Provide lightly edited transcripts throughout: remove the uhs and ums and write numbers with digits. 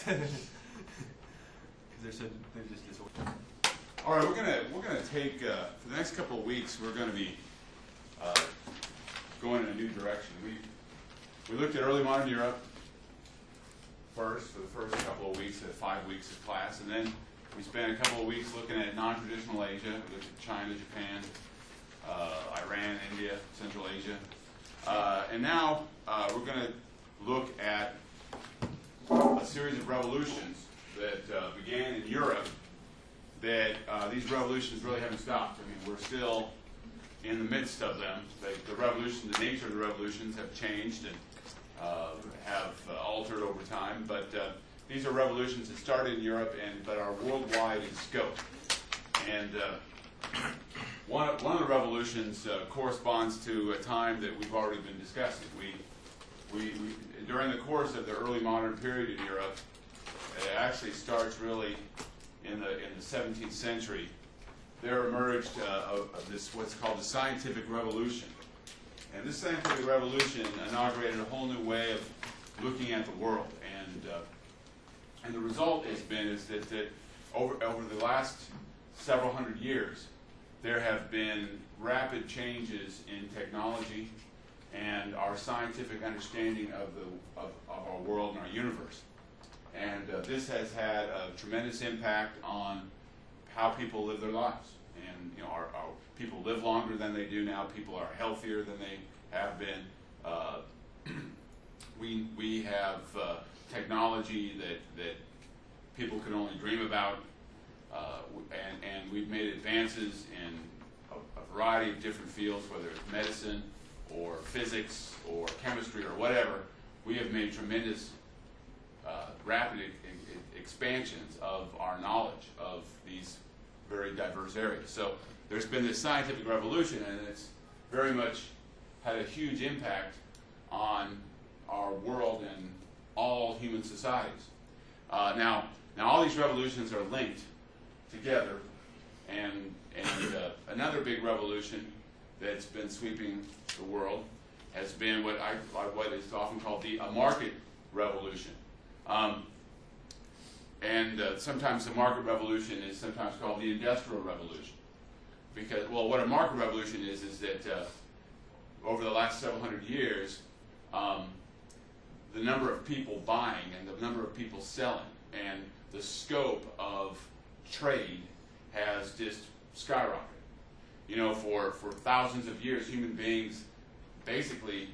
They're just disorganized. All right, we're gonna take for the next couple of weeks. We're going to be going in a new direction. We looked at early modern Europe first for the first couple of weeks, 5 weeks of class, and then we spent a couple of weeks looking at non-traditional Asia. We looked at China, Japan, Iran, India, Central Asia, and now we're going to look at a series of revolutions that began in Europe. That these revolutions really haven't stopped. I mean, we're still in the midst of them. The revolution, the nature of the revolutions have changed and have altered over time. But these are revolutions that started in Europe but are worldwide in scope. And one of the revolutions corresponds to a time that we've already been discussing. We during the course of the early modern period in Europe, it actually starts really in the 17th century. There emerged this what's called the scientific revolution, and this scientific revolution inaugurated a whole new way of looking at the world. And the result has been that over the last several hundred years, there have been rapid changes in technology and our scientific understanding of our world and our universe. And this has had a tremendous impact on how people live their lives. And our people live longer than they do now. People are healthier than they have been. We have technology that people can only dream about, and we've made advances in a variety of different fields, whether it's medicine or physics or chemistry or whatever. We have made tremendous rapid expansions of our knowledge of these very diverse areas. So there's been this scientific revolution, and it's very much had a huge impact on our world and all human societies. Now all these revolutions are linked together, and another big revolution that's been sweeping the world has been what is often called a market revolution. Sometimes the market revolution is sometimes called the industrial revolution. Because, well, what a market revolution is that over the last several hundred years, the number of people buying and the number of people selling and the scope of trade has just skyrocketed. For thousands of years, human beings, basically,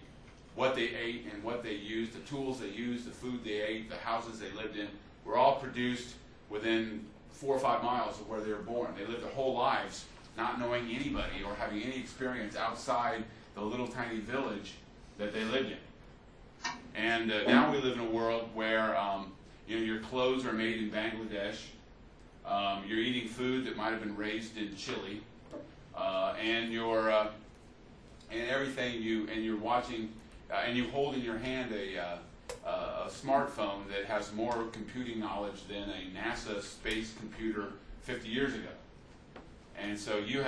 what they ate and what they used, the tools they used, the food they ate, the houses they lived in, were all produced within 4 or 5 miles of where they were born. They lived their whole lives not knowing anybody or having any experience outside the little tiny village that they lived in. And now we live in a world where your clothes are made in Bangladesh. You're eating food that might have been raised in Chile, and you're watching. And you hold in your hand a smartphone that has more computing knowledge than a NASA space computer 50 years ago. And so you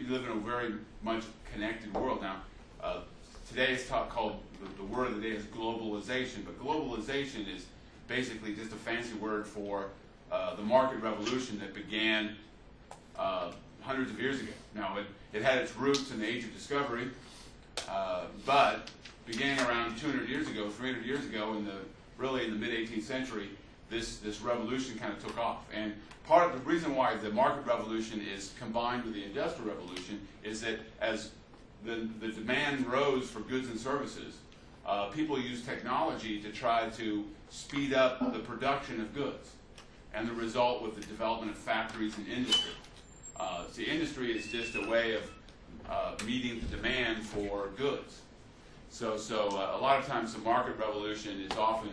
live in a very much connected world. Now, today it's called, the word of the day is globalization, but globalization is basically just a fancy word for the market revolution that began hundreds of years ago. Now, it had its roots in the Age of Discovery, but beginning around 200 years ago, 300 years ago, really in the mid-18th century, this revolution kind of took off. And part of the reason why the market revolution is combined with the industrial revolution is that as the demand rose for goods and services, people used technology to try to speed up the production of goods. And the result was the development of factories and industry. See, industry is just a way of meeting the demand for goods. So a lot of times the market revolution is often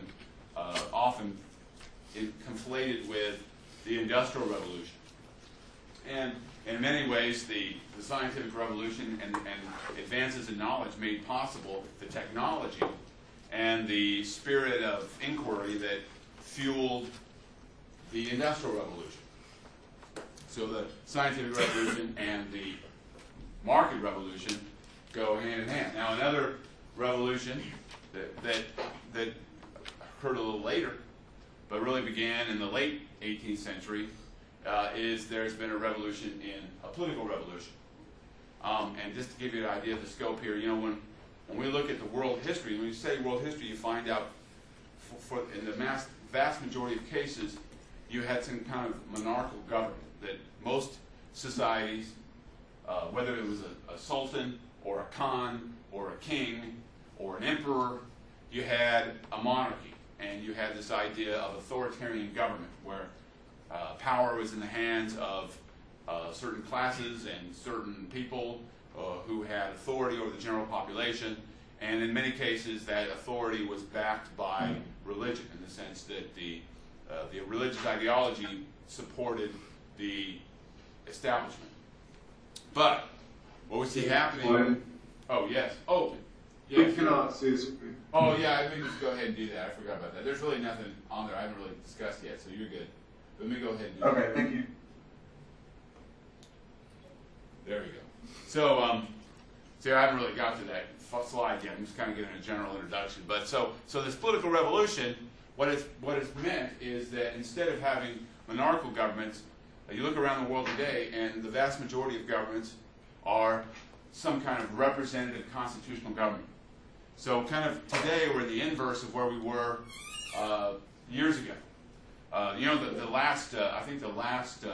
conflated with the industrial revolution. And in many ways, the scientific revolution and advances in knowledge made possible the technology and the spirit of inquiry that fueled the industrial revolution. So the scientific revolution and the market revolution go hand in hand. Now, another revolution that occurred a little later but really began in the late 18th century, is there's been a revolution a political revolution. And just to give you an idea of the scope here, you know, when we look at the world history, when you say world history, you find out in the vast majority of cases, you had some kind of monarchical government, that most societies, whether it was a sultan or a khan or a king or an emperor, you had a monarchy, and you had this idea of authoritarian government where power was in the hands of certain classes and certain people who had authority over the general population, and in many cases that authority was backed by religion, in the sense that the religious ideology supported the establishment. But what we see happening... Oh, yes. Oh, yes. We cannot say something. Oh, yeah, let me just go ahead and do that. I forgot about that. There's really nothing on there I haven't really discussed yet, so you're good. Let me go ahead and do that. Okay, thank you. There we go. So, see, I haven't really got to that slide yet. I'm just kind of giving a general introduction. But so this political revolution, what it's meant is that instead of having monarchical governments, you look around the world today, and the vast majority of governments are some kind of representative constitutional government. So kind of today we're in the inverse of where we were years ago. You know, I think the last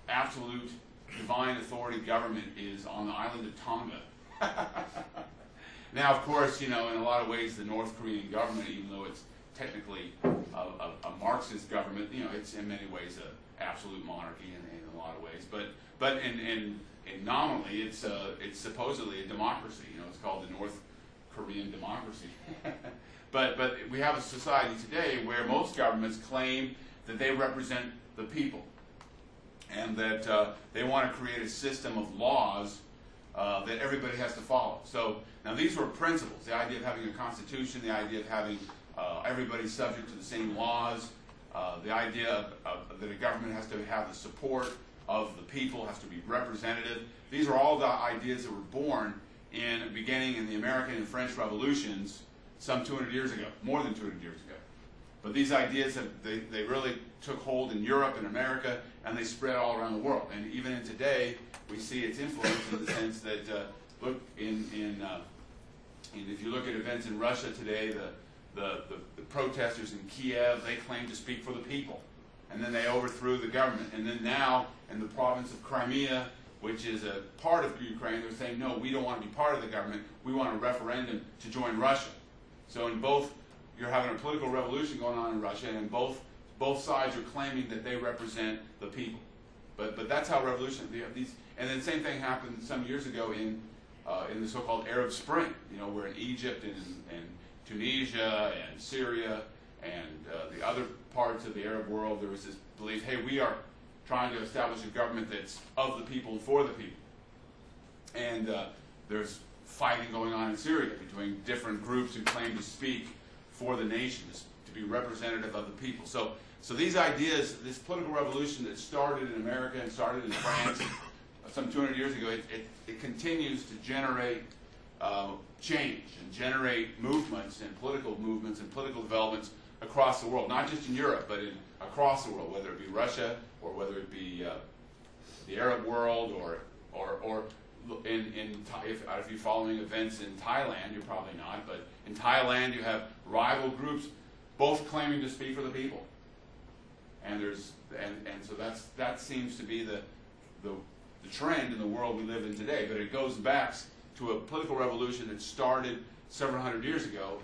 absolute divine authority government is on the island of Tonga. Now, of course, you know, in a lot of ways, the North Korean government, even though it's technically a Marxist government, you know, it's in many ways an absolute monarchy in a lot of ways. But in nominally, it's supposedly a democracy. You know, it's called the North Korean democracy. But we have a society today where most governments claim that they represent the people, and that they want to create a system of laws that everybody has to follow. So now these were principles: the idea of having a constitution, the idea of having everybody subject to the same laws, the idea that a government has to have the support of the people, has to be representative. These are all the ideas that were born beginning in the American and French revolutions some 200 years ago, more than 200 years ago. But these ideas, they really took hold in Europe and America, and they spread all around the world. And even in today, we see its influence in the sense that, look, if you look at events in Russia today, the protesters in Kiev, they claim to speak for the people. And then they overthrew the government. And then now, in the province of Crimea, which is a part of Ukraine, they're saying, no, we don't want to be part of the government. We want a referendum to join Russia. So in both, you're having a political revolution going on in Russia, and both sides are claiming that they represent the people. But that's how revolution, and then the same thing happened some years ago in the so-called Arab Spring, you know, where in Egypt and Tunisia and Syria and the other parts of the Arab world, there was this belief, hey, we are trying to establish a government that's of the people and for the people. And there's fighting going on in Syria between different groups who claim to speak for the nations, to be representative of the people. So these ideas, this political revolution that started in America and started in France some 200 years ago, it continues to generate change and generate movements and political developments across the world, not just in Europe, but across the world, whether it be Russia or whether it be the Arab world or if you're following events in Thailand, you're probably not, but in Thailand you have rival groups both claiming to speak for the people. And so that seems to be the trend in the world we live in today. But it goes back to a political revolution that started several hundred years ago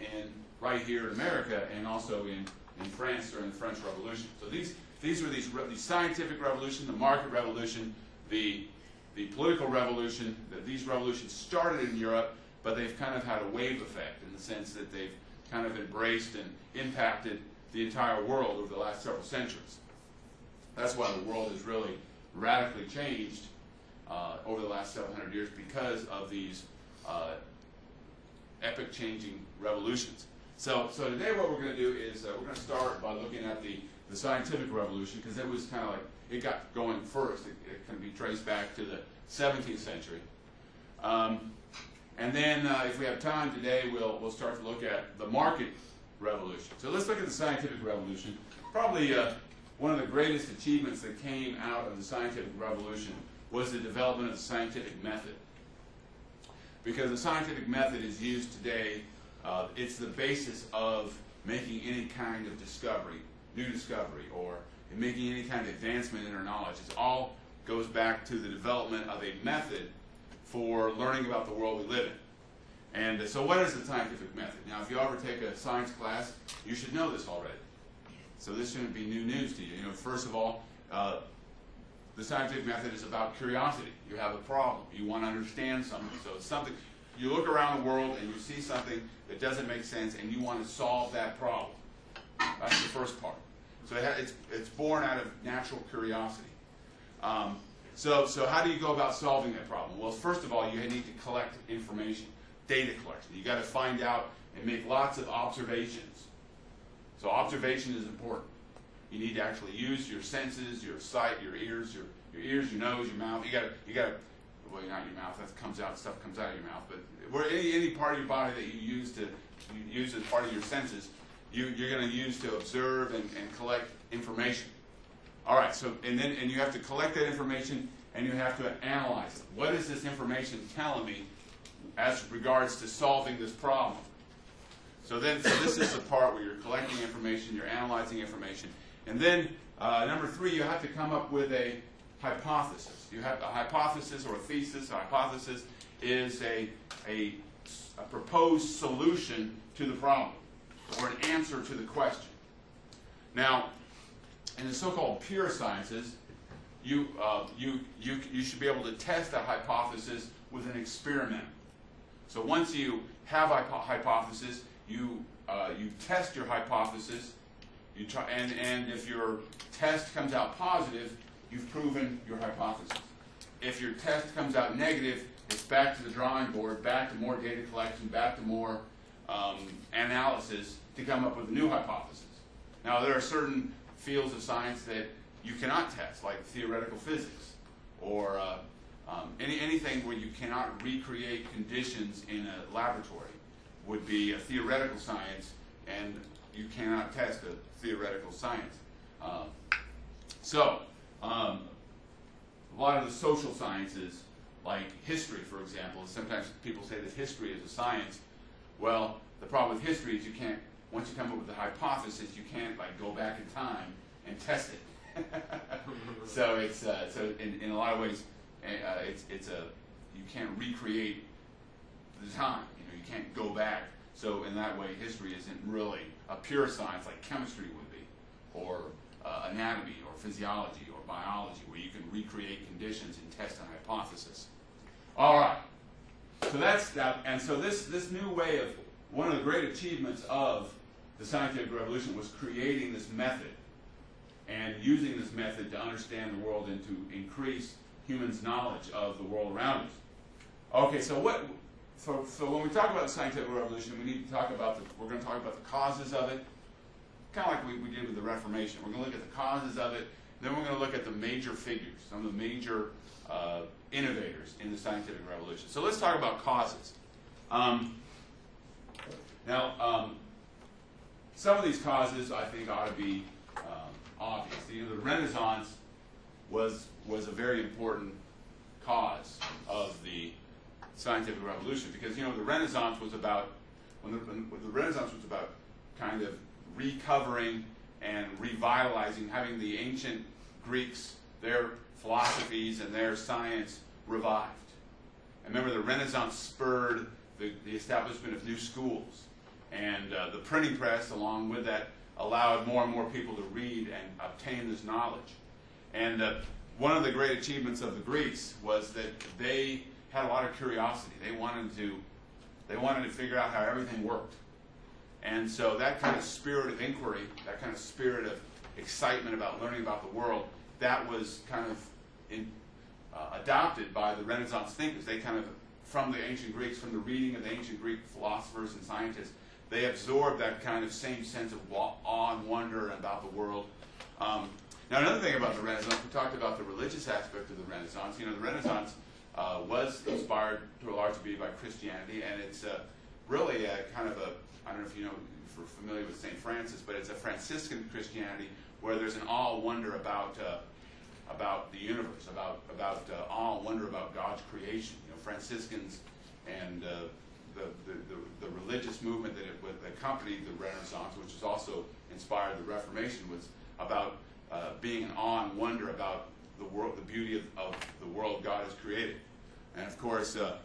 right here in America, and also in France during the French Revolution. So these were these scientific revolution, the market revolution, the political revolution. These revolutions started in Europe, but they've kind of had a wave effect in the sense that they've kind of embraced and impacted the entire world over the last several centuries. That's why the world has really radically changed over the last 700 years, because of these epic-changing revolutions. So today what we're going to do is we're going to start by looking at the scientific revolution, because it was kind of like, it got going first. It can be traced back to the 17th century. And then if we have time today, we'll start to look at the market revolution. So let's look at the scientific revolution. Probably one of the greatest achievements that came out of the scientific revolution was the development of the scientific method. Because the scientific method is used today, it's the basis of making any kind of discovery, new discovery, or making any kind of advancement in our knowledge. It all goes back to the development of a method for learning about the world we live in. And so what is the scientific method? Now, if you ever take a science class, you should know this already. So this shouldn't be new news to you. First of all, the scientific method is about curiosity. You have a problem. You want to understand something. So it's something, you look around the world and you see something that doesn't make sense and you want to solve that problem. That's the first part. So it's born out of natural curiosity. So how do you go about solving that problem? Well, first of all, you need to collect information, data collection. You got to find out and make lots of observations. So observation is important. You need to actually use your senses, your sight, your ears, your nose, your mouth. You got to, well, not your mouth. That comes out. Stuff comes out of your mouth. But any part of your body that you use as part of your senses, you're going to use to observe and collect information. All right. So and you have to collect that information and you have to analyze it. What is this information telling me as regards to solving this problem? So this is the part where you're collecting information, you're analyzing information, and then number 3, you have to come up with a hypothesis. You have a hypothesis or a thesis. A hypothesis is a proposed solution to the problem or an answer to the question. Now, in the so-called pure sciences, you should be able to test that hypothesis with an experiment. So once you have a hypothesis, you test your hypothesis. You try, and if your test comes out positive, you've proven your hypothesis. If your test comes out negative, it's back to the drawing board, back to more data collection, back to more analysis to come up with a new hypothesis. Now, there are certain fields of science that you cannot test, like theoretical physics, or anything where you cannot recreate conditions in a laboratory would be a theoretical science, and you cannot test a theoretical science. A lot of the social sciences, like history, for example, sometimes people say that history is a science. Well, the problem with history is you can't, once you come up with a hypothesis, you can't go back in time and test it. So it's in a lot of ways, you can't recreate the time. You can't go back. So in that way, history isn't really a pure science like chemistry would be, or anatomy, or physiology, or biology, where you can recreate conditions and test a hypothesis. All right. So that's that. And so this new way of, one of the great achievements of the scientific revolution was creating this method and using this method to understand the world and to increase humans' knowledge of the world around us. Okay, so when we talk about the scientific revolution, we need to talk about we're going to talk about the causes of it, kind of like we did with the Reformation. We're going to look at the causes of it, then we're going to look at the major figures, some of the major innovators in the scientific revolution. So let's talk about causes. Some of these causes I think ought to be obvious. The Renaissance was a very important cause of the scientific revolution, because the Renaissance was about kind of recovering and revitalizing, having the ancient Greeks, their philosophies and their science revived. And remember, the Renaissance spurred the establishment of new schools, and the printing press, along with that, allowed more and more people to read and obtain this knowledge. And one of the great achievements of the Greeks was that they had a lot of curiosity. They wanted to figure out how everything worked. And so that kind of spirit of inquiry, that kind of spirit of excitement about learning about the world, that was kind of adopted by the Renaissance thinkers. They kind of, from the ancient Greeks, from the reading of the ancient Greek philosophers and scientists, they absorbed that kind of same sense of awe and wonder about the world. Now, another thing about the Renaissance, we talked about the religious aspect of the Renaissance. The Renaissance was inspired to a large degree by Christianity, and really a kind of a, I don't know if you know, if you're familiar with St. Francis, but it's a Franciscan Christianity where there's an awe and wonder about the universe, about awe and wonder about God's creation. You know, Franciscans and the religious movement that accompanied the Renaissance, which has also inspired the Reformation, was about being in awe and wonder about the world, the beauty of the world God has created. And of course, the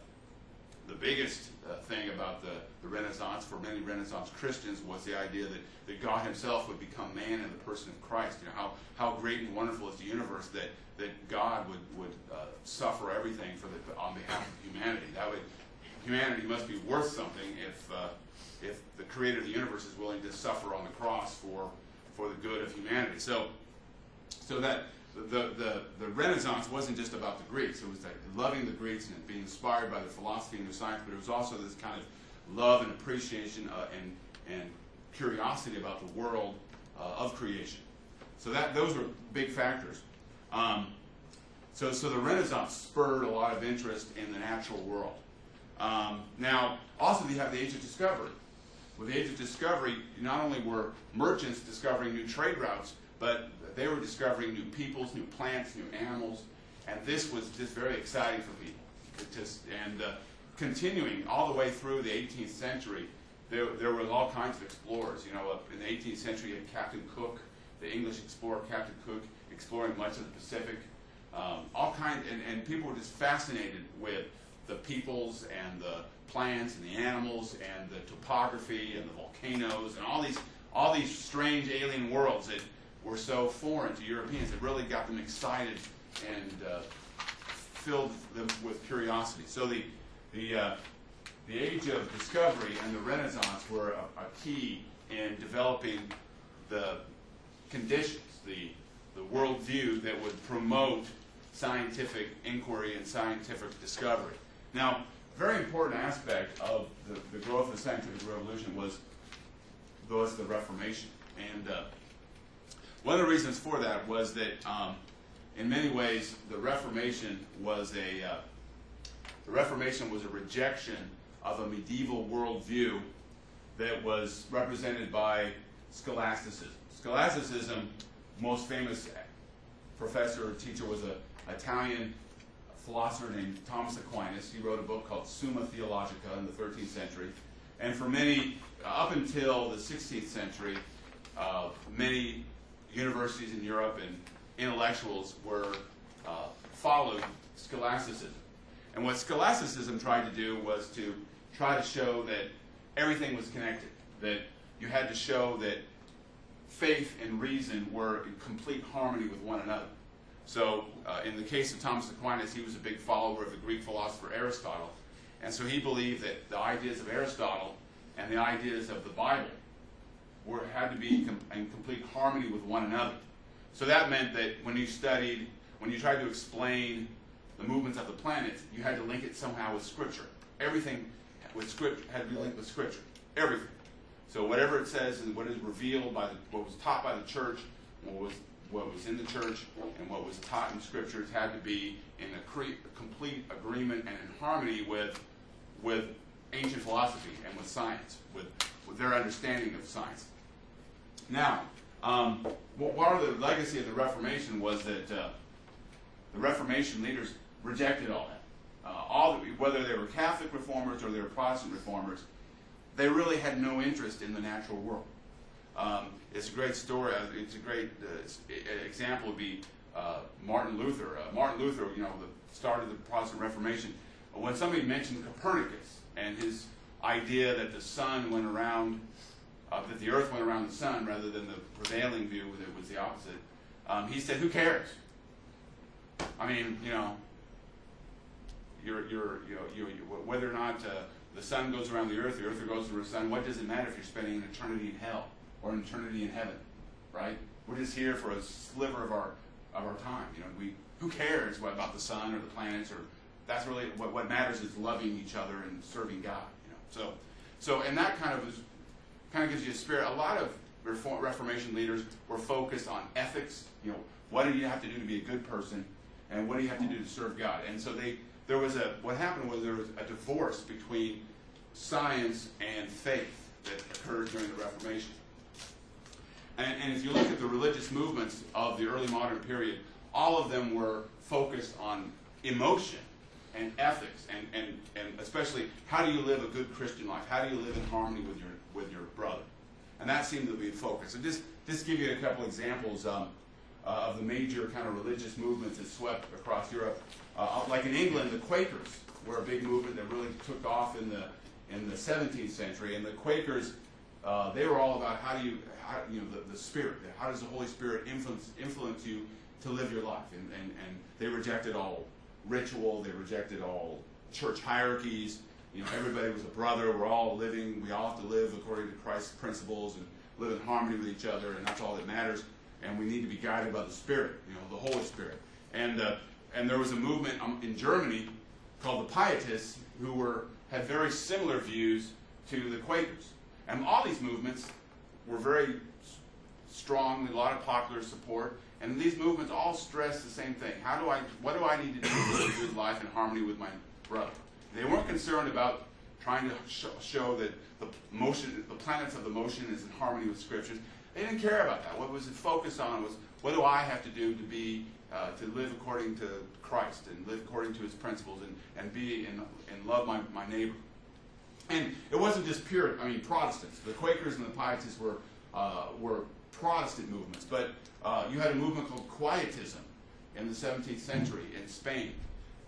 biggest thing about the Renaissance for many Renaissance Christians was the idea that God Himself would become man in the person of Christ. You know, how great and wonderful is the universe that God would suffer everything on behalf of humanity. Humanity must be worth something if the Creator of the universe is willing to suffer on the cross for the good of humanity. So that the Renaissance wasn't just about the Greeks. It was like loving the Greeks and being inspired by their philosophy and their science, but it was also this kind of love and appreciation and curiosity about the world of creation. So those were big factors. So the Renaissance spurred a lot of interest in the natural world. Now, also you have the Age of Discovery. With the Age of Discovery, not only were merchants discovering new trade routes, but they were discovering new peoples, new plants, new animals, and this was just very exciting for people. Continuing all the way through the 18th century, there were all kinds of explorers. You know, in the 18th century, you had Captain Cook, the English explorer Captain Cook, exploring much of the Pacific. And people were just fascinated with the peoples and the plants and the animals and the topography and the volcanoes and all these strange alien worlds that were so foreign to Europeans. It really got them excited and filled them with curiosity. So the Age of Discovery and the Renaissance were a key in developing the conditions, the worldview that would promote scientific inquiry and scientific discovery. Now, a very important aspect of the growth of the scientific revolution was the Reformation. And one of the reasons for that was that, in many ways, the Reformation was a rejection of a medieval worldview that was represented by scholasticism. Scholasticism, most famous professor or teacher was an Italian philosopher named Thomas Aquinas. He wrote a book called Summa Theologica in the 13th century. And for many, up until the 16th century, many universities in Europe and intellectuals followed scholasticism. And what scholasticism tried to do was to try to show that everything was connected, that you had to show that faith and reason were in complete harmony with one another. So in the case of Thomas Aquinas, he was a big follower of the Greek philosopher Aristotle, and so he believed that the ideas of Aristotle and the ideas of the Bible had to be in complete harmony with one another. So that meant that when you tried to explain the movements of the planets, you had to link it somehow with Scripture. Everything with Scripture had to be linked with Scripture. Everything. So whatever it says and what is revealed by what was taught by the church, what was in the church, and what was taught in Scriptures had to be in a complete agreement and in harmony with ancient philosophy and with science, with their understanding of science. Now, part of the legacy of the Reformation was that the Reformation leaders rejected all that. Whether they were Catholic reformers or they were Protestant reformers, they really had no interest in the natural world. It's a great story. It's a great example would be Martin Luther. Martin Luther, started the Protestant Reformation. When somebody mentioned Copernicus and his idea that the sun went around, that the Earth went around the sun rather than the prevailing view that was the opposite, he said, "Who cares? I mean, whether or not the sun goes around the Earth goes around the sun. What does it matter if you're spending an eternity in hell or an eternity in heaven, right? We're just here for a sliver of our time. Who cares about the sun or the planets? Or that's really what matters is loving each other and serving God. So and that kind of gives you a spirit. A lot of Reformation leaders were focused on ethics. What do you have to do to be a good person, and what do you have to do to serve God? And so what happened was there was a divorce between science and faith that occurred during the Reformation. And if you look at the religious movements of the early modern period, all of them were focused on emotion and ethics, and especially how do you live a good Christian life? How do you live in harmony with your brother? And that seemed to be the focus. And just give you a couple examples of the major kind of religious movements that swept across Europe. Like in England, the Quakers were a big movement that really took off in the 17th century. And the Quakers, they were all about the Spirit. How does the Holy Spirit influence you to live your life? And they rejected all ritual. They rejected all church hierarchies. Everybody was a brother. We all have to live according to Christ's principles and live in harmony with each other, and that's all that matters. And we need to be guided by the Spirit, the Holy Spirit. And there was a movement in Germany called the Pietists who had very similar views to the Quakers. And all these movements were very strong, a lot of popular support. And these movements all stress the same thing. What do I need to do to live a good life in harmony with my brother? They weren't concerned about trying to show that the planets of the motion is in harmony with Scriptures. They didn't care about that. What was it focused on was, what do I have to do to live according to Christ and live according to His principles and love my neighbor. And it wasn't just Protestants. The Quakers and the Pietists were Protestant movements, but you had a movement called Quietism in the 17th century in Spain,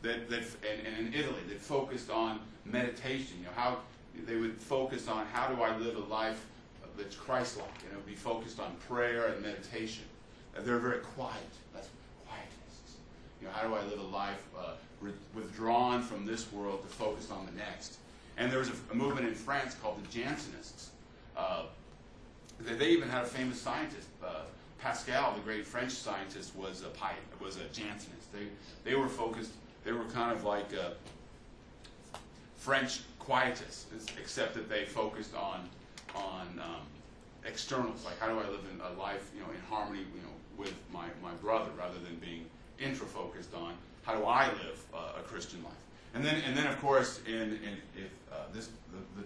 and in Italy, that focused on meditation. How they would focus on, how do I live a life that's Christ-like? Be focused on prayer and meditation. They're very quiet. That's quietists. How do I live a life withdrawn from this world to focus on the next? And there was a movement in France called the Jansenists. They even had a famous scientist, Pascal, the great French scientist, was a Jansenist. They were focused. They were kind of like French quietists, except that they focused on externals, like how do I live in a life, in harmony, with my brother, rather than being intra-focused on how do I live a Christian life. And then of course, the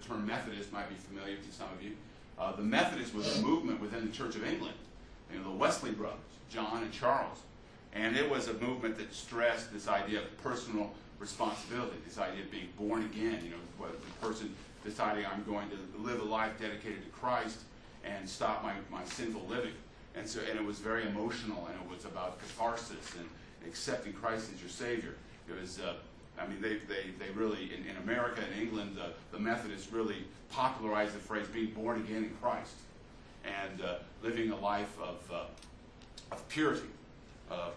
term Methodist might be familiar to some of you. The Methodist was a movement within the Church of England. The Wesley brothers, John and Charles, and it was a movement that stressed this idea of personal responsibility, this idea of being born again. The person deciding, I'm going to live a life dedicated to Christ and stop my sinful living. And it was very emotional, and it was about catharsis and accepting Christ as your Savior. It was, they really, in America and England, the Methodists really popularized the phrase being born again in Christ and living a life of purity,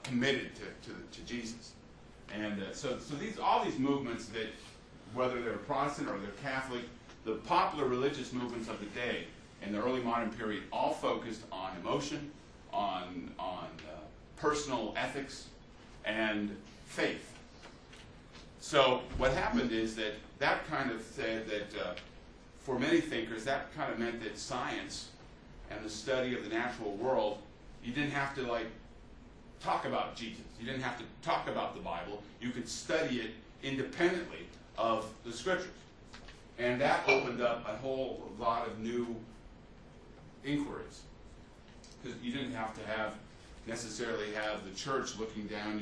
committed to Jesus. And so all these movements that, whether they're Protestant or they're Catholic, the popular religious movements of the day in the early modern period all focused on emotion, on personal ethics, and faith. So what happened is that kind of said that for many thinkers, that kind of meant that science and the study of the natural world, you didn't have to talk about Jesus. You didn't have to talk about the Bible. You could study it independently of the Scriptures. And that opened up a whole lot of new inquiries. Because you didn't have to necessarily have the church looking down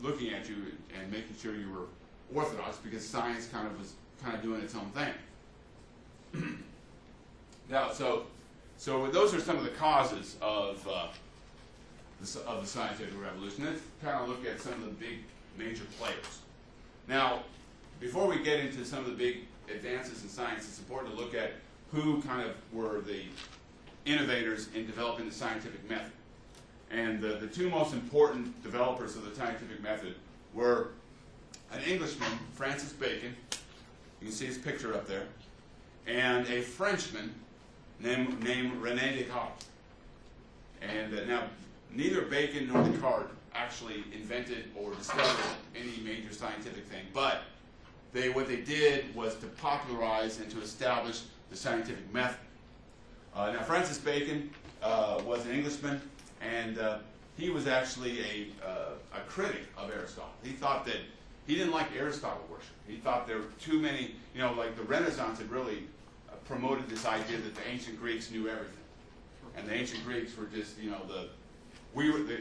looking at you and making sure you were orthodox, because science was doing its own thing. Now, so those are some of the causes of the scientific revolution. Let's kind of look at some of the big major players. Now, before we get into some of the big advances in science, it's important to look at who kind of were the innovators in developing the scientific method. And the two most important developers of the scientific method were an Englishman, Francis Bacon, you can see his picture up there, and a Frenchman named René Descartes. And now, neither Bacon nor Descartes actually invented or discovered any major scientific thing, but what they did was to popularize and to establish the scientific method. Now, Francis Bacon was an Englishman, and he was actually a critic of Aristotle. He he didn't like Aristotle worship. He thought there were too many, like the Renaissance had really promoted this idea that the ancient Greeks knew everything. And the ancient Greeks were just, the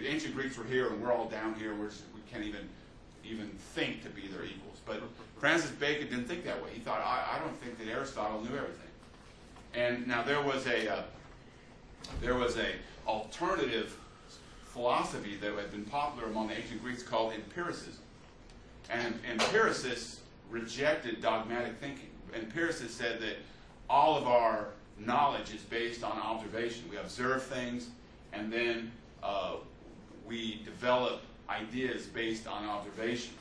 ancient Greeks were here and we're all down here. We can't even think to be their equals. But Francis Bacon didn't think that way. He thought, I don't think that Aristotle knew everything. And now there was a alternative philosophy that had been popular among the ancient Greeks called empiricism. And empiricists rejected dogmatic thinking. Empiricists said that all of our knowledge is based on observation. We observe things, and then we develop ideas based on observation.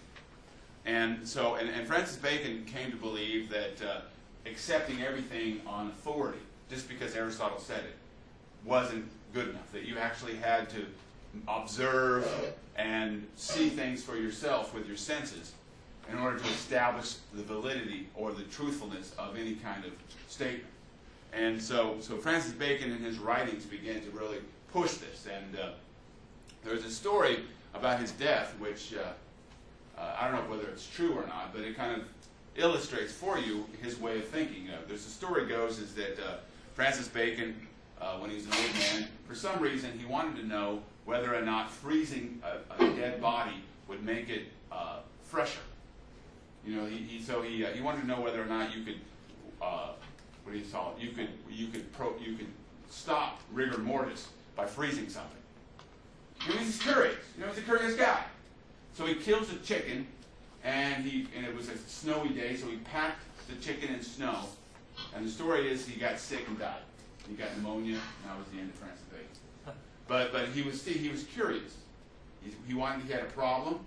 And so, and Francis Bacon came to believe that accepting everything on authority, just because Aristotle said it, wasn't good enough. That you actually had to observe and see things for yourself with your senses in order to establish the validity or the truthfulness of any kind of statement. And so Francis Bacon in his writings began to really push this. And there's a story about his death, which I don't know whether it's true or not, but it kind of illustrates for you his way of thinking. There's a story goes is that Francis Bacon, when he was an old man, for some reason he wanted to know whether or not freezing a dead body would make it fresher. He wanted to know whether or not you could what do you call it? You could stop rigor mortis by freezing something. He's curious. He's a curious guy. So he kills a chicken, and it was a snowy day, so he packed the chicken in snow. And the story is he got sick and died. He got pneumonia, and that was the end of Francis Bacon. But he was curious. He had a problem,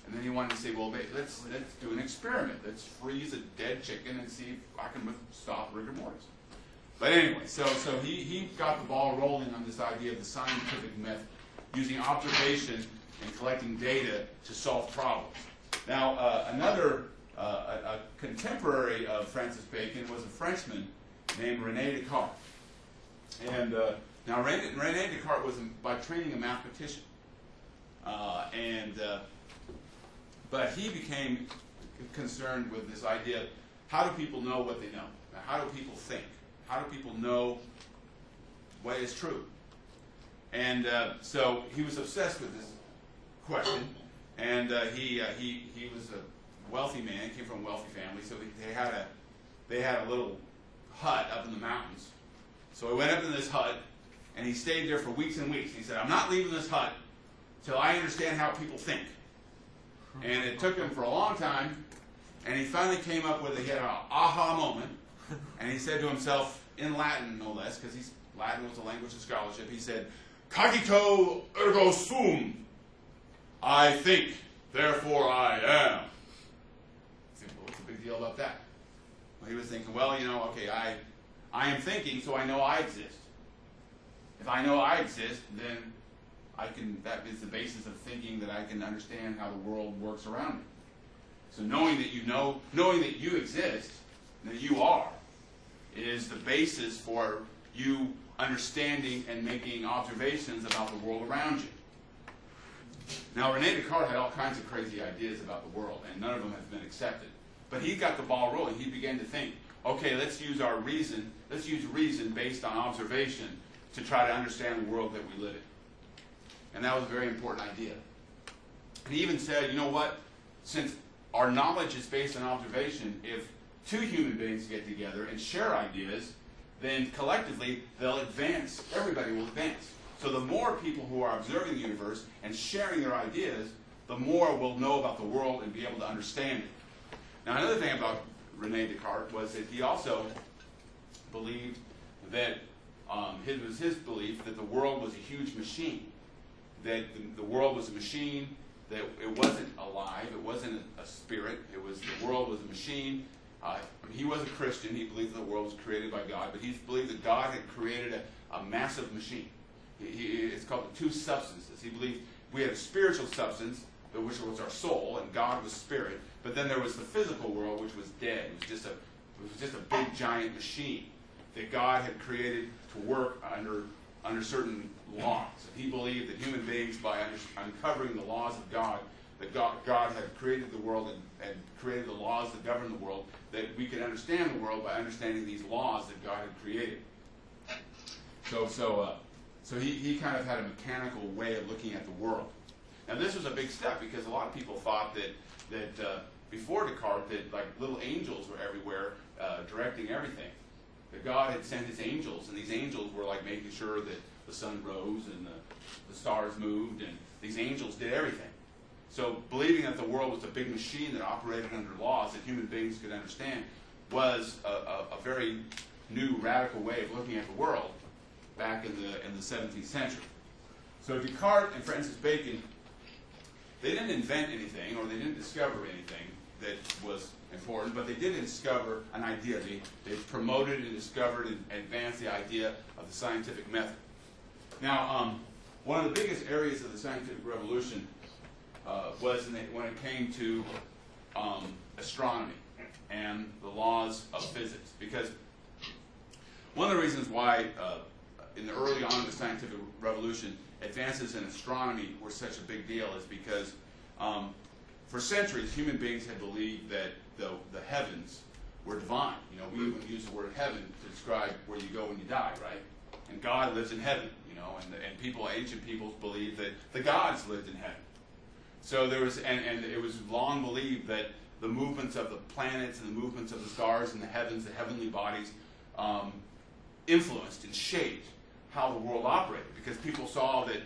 and then he wanted to say, well, let's do an experiment. Let's freeze a dead chicken and see if I can stop rigor mortis. But anyway, so he got the ball rolling on this idea of the scientific method, using observation and collecting data to solve problems. Now, a contemporary of Francis Bacon was a Frenchman named René Descartes. And now René Descartes was by training a mathematician. But he became concerned with this idea of how do people know what they know? How do people think? How do people know what is true? And so he was obsessed with this question. And he was a wealthy man, came from a wealthy family, so they had a little hut up in the mountains. So he went up in this hut, and he stayed there for weeks and weeks. He said, I'm not leaving this hut till I understand how people think. And it took him for a long time, and he finally came up with he had an aha moment, and he said to himself, in Latin no less, because Latin was a language of scholarship, he said, Cogito ergo sum. I think, therefore I am. I said, well, what's the big deal about that? Well, he was thinking, well, okay, I am thinking, so I know I exist. If I know I exist, then that is the basis of thinking that I can understand how the world works around me. So knowing that you exist, that you are, is the basis for you understanding and making observations about the world around you. Now, René Descartes had all kinds of crazy ideas about the world, and none of them have been accepted. But he got the ball rolling. He began to think, okay, let's use reason based on observation to try to understand the world that we live in. And that was a very important idea. And he even said, you know what? Since our knowledge is based on observation, if two human beings get together and share ideas, then collectively they'll advance. Everybody will advance. So the more people who are observing the universe and sharing their ideas, the more we'll know about the world and be able to understand it. Now, another thing about René Descartes was that he also believed that it was his belief that the world was a huge machine, that the world was a machine, that it wasn't alive, it wasn't a spirit, the world was a machine. He was a Christian. He believed that the world was created by God, but he believed that God had created a massive machine. It's called the two substances. He believed we had a spiritual substance, which was our soul, and God was spirit. But then there was the physical world, which was dead. It was just a big giant machine that God had created to work under certain laws. And he believed that human beings, by uncovering the laws of God, that God had created the world and created the laws that govern the world, that we could understand the world by understanding these laws that God had created. So he kind of had a mechanical way of looking at the world. Now this was a big step because a lot of people thought that before Descartes that like little angels were everywhere directing everything. That God had sent his angels, and these angels were like making sure that the sun rose and the stars moved, and these angels did everything. So believing that the world was a big machine that operated under laws that human beings could understand was a very new, radical way of looking at the world back in the 17th century. So Descartes and Francis Bacon, they didn't invent anything, or they didn't discover anything that was important, but they did discover an idea. They promoted and discovered and advanced the idea of the scientific method. Now, one of the biggest areas of the scientific revolution was when it came to astronomy and the laws of physics. Because one of the reasons why in the early on in the scientific revolution advances in astronomy were such a big deal is because for centuries human beings had believed that the heavens were divine. You know, we even use the word heaven to describe where you go when you die, right? And God lives in heaven, you know, and people, ancient peoples believed that the gods lived in heaven. So there was, and it was long believed that the movements of the planets and the movements of the stars in the heavens, the heavenly bodies, influenced and shaped how the world operated, because people saw that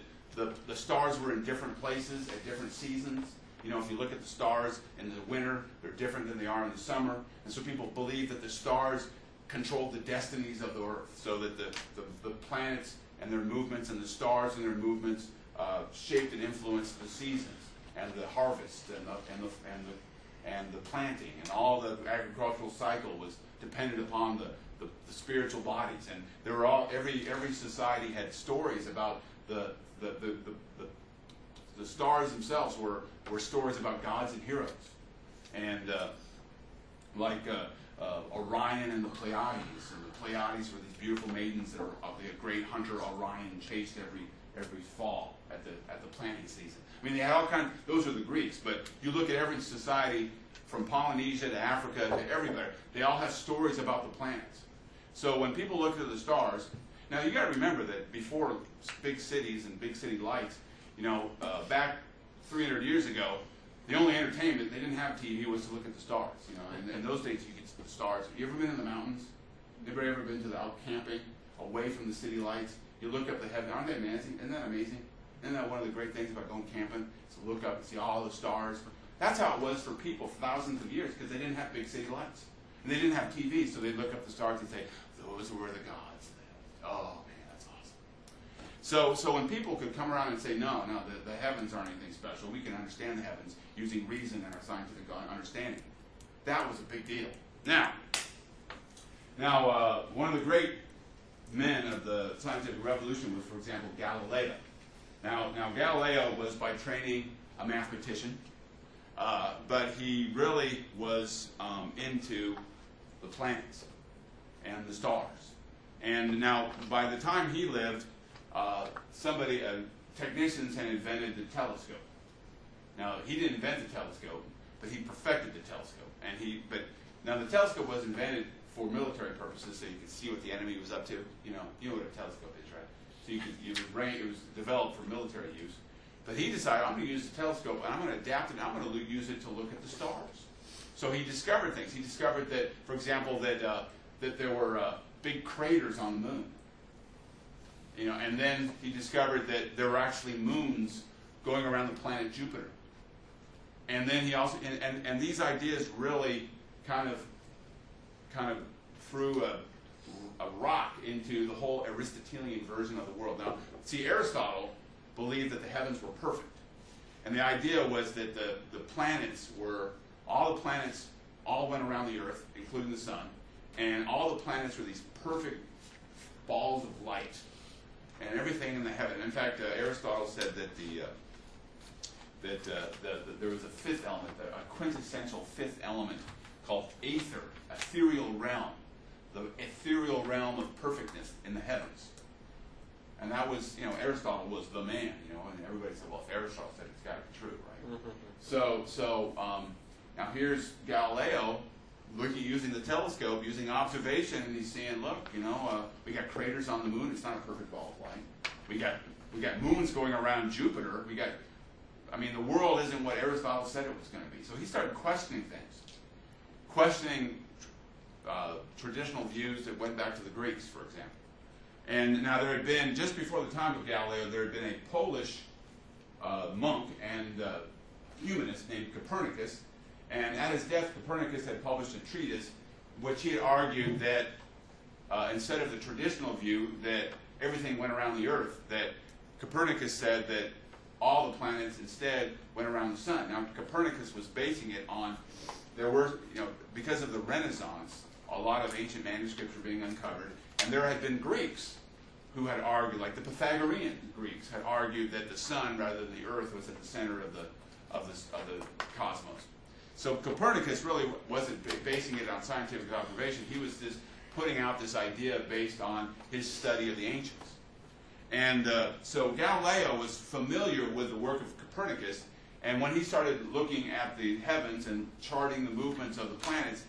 the stars were in different places at different seasons. You know, if you look at the stars in the winter, they're different than they are in the summer. And so people believed that the stars controlled the destinies of the earth, so that the planets and their movements and the stars and their movements shaped and influenced the seasons and the harvest and the planting, and all the agricultural cycle was dependent upon the spiritual bodies. And there were every society had stories about the stars themselves were stories about gods and heroes, and like Orion and the Pleiades. And the Pleiades were these beautiful maidens that the great hunter Orion chased every fall at the planting season. I mean, they had all kinds. Those are the Greeks, but you look at every society from Polynesia to Africa to everywhere. They all have stories about the planets. So when people looked at the stars, now you got to remember that before big cities and big city lights, you know, back 300 years ago, the only entertainment, they didn't have TV, was to look at the stars. You know, and in those days you could see the stars. Have you ever been in the mountains? Anybody ever been to out camping away from the city lights? You look up the heaven. Aren't they amazing? Isn't that amazing? Isn't that one of the great things about going camping? Is to look up and see all the stars. That's how it was for people for thousands of years, because they didn't have big city lights. And they didn't have TV, so they'd look up the stars and say, those were where the gods lived. Oh, man, that's awesome. So when people could come around and say, no, the heavens aren't anything special. We can understand the heavens using reason and our scientific understanding. That was a big deal. Now, one of the great men of the scientific revolution was, for example, Galileo. Now Galileo was by training a mathematician, but he really was into the planets and the stars. And now, by the time he lived, technicians had invented the telescope. Now, he didn't invent the telescope, but he perfected the telescope. Now the telescope was invented for military purposes, so you could see what the enemy was up to. You know what a telescope is, right? So it was developed for military use. But he decided, I'm going to use the telescope, and I'm going to adapt it, and I'm going to use it to look at the stars. So he discovered things. He discovered that, for example, that there were big craters on the moon. You know, and then he discovered that there were actually moons going around the planet Jupiter. And then he also, and these ideas really kind of threw a rock into the whole Aristotelian version of the world. Now, see, Aristotle believed that the heavens were perfect. And the idea was that the planets all went around the Earth, including the sun, and all the planets were these perfect balls of light, and everything in the heaven. In fact, Aristotle said that there was a fifth element, a quintessential fifth element called aether, ethereal realm, the ethereal realm of perfectness in the heavens. And that was, Aristotle was the man, and everybody said, well, if Aristotle said it, it's got to be true, right? So now here's Galileo using the telescope, using observation, and he's saying, look, we got craters on the moon. It's not a perfect ball of light. We got moons going around Jupiter. The world isn't what Aristotle said it was going to be. So he started questioning things, questioning traditional views that went back to the Greeks, for example. And now there had been, just before the time of Galileo, there had been a Polish monk and humanist named Copernicus. And at his death, Copernicus had published a treatise which he had argued that instead of the traditional view that everything went around the Earth, that Copernicus said that all the planets instead went around the sun. Now, Copernicus was basing it on, because of the Renaissance, a lot of ancient manuscripts were being uncovered, and there had been Greeks who had argued, like the Pythagorean Greeks, had argued that the sun rather than the Earth was at the center of the cosmos. So Copernicus really wasn't basing it on scientific observation. He was just putting out this idea based on his study of the ancients. And so Galileo was familiar with the work of Copernicus, and when he started looking at the heavens and charting the movements of the planets,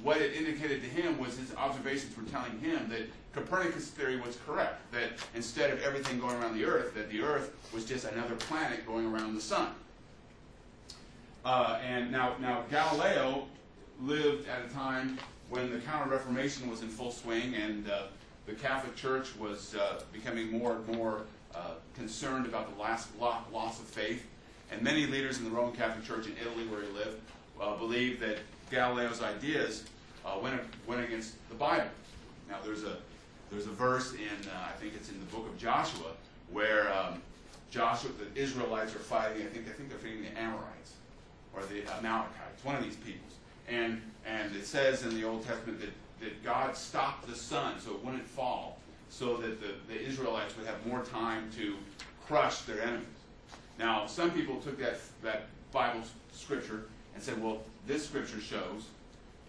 what it indicated to him was his observations were telling him that Copernicus' theory was correct, that instead of everything going around the Earth, that the Earth was just another planet going around the sun. And now Galileo lived at a time when the Counter-Reformation was in full swing, and the Catholic Church was becoming more and more concerned about the loss of faith. And many leaders in the Roman Catholic Church in Italy, where he lived, believed that Galileo's ideas went against the Bible. Now, there's a verse in, I think it's in the book of Joshua, where the Israelites are fighting. I think they're fighting the Amorites or the Amalekites, one of these peoples. And it says in the Old Testament that God stopped the sun so it wouldn't fall, so that the Israelites would have more time to crush their enemies. Now, some people took that Bible scripture and said, well, this scripture shows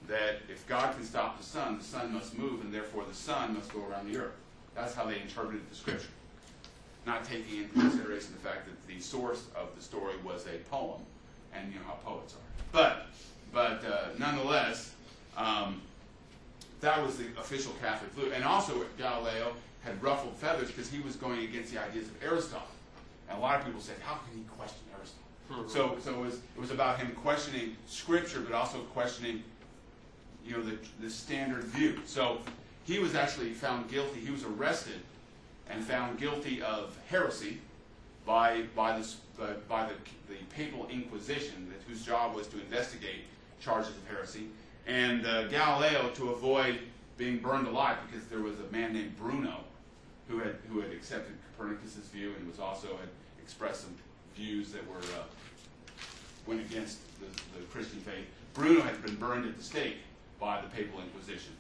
that if God can stop the sun must move, and therefore the sun must go around the earth. That's how they interpreted the scripture, not taking into consideration the fact that the source of the story was a poem, and you know how poets are. But nonetheless, that was the official Catholic view. And also Galileo had ruffled feathers because he was going against the ideas of Aristotle. And a lot of people said, how can he question Aristotle? So it was about him questioning Scripture, but also questioning, the standard view. So he was actually found guilty. He was arrested and found guilty of heresy by the Papal Inquisition, whose job was to investigate charges of heresy. And Galileo, to avoid being burned alive, because there was a man named Bruno who had accepted Copernicus' view and had expressed some views that went against the Christian faith. Bruno had been burned at the stake by the Papal Inquisition.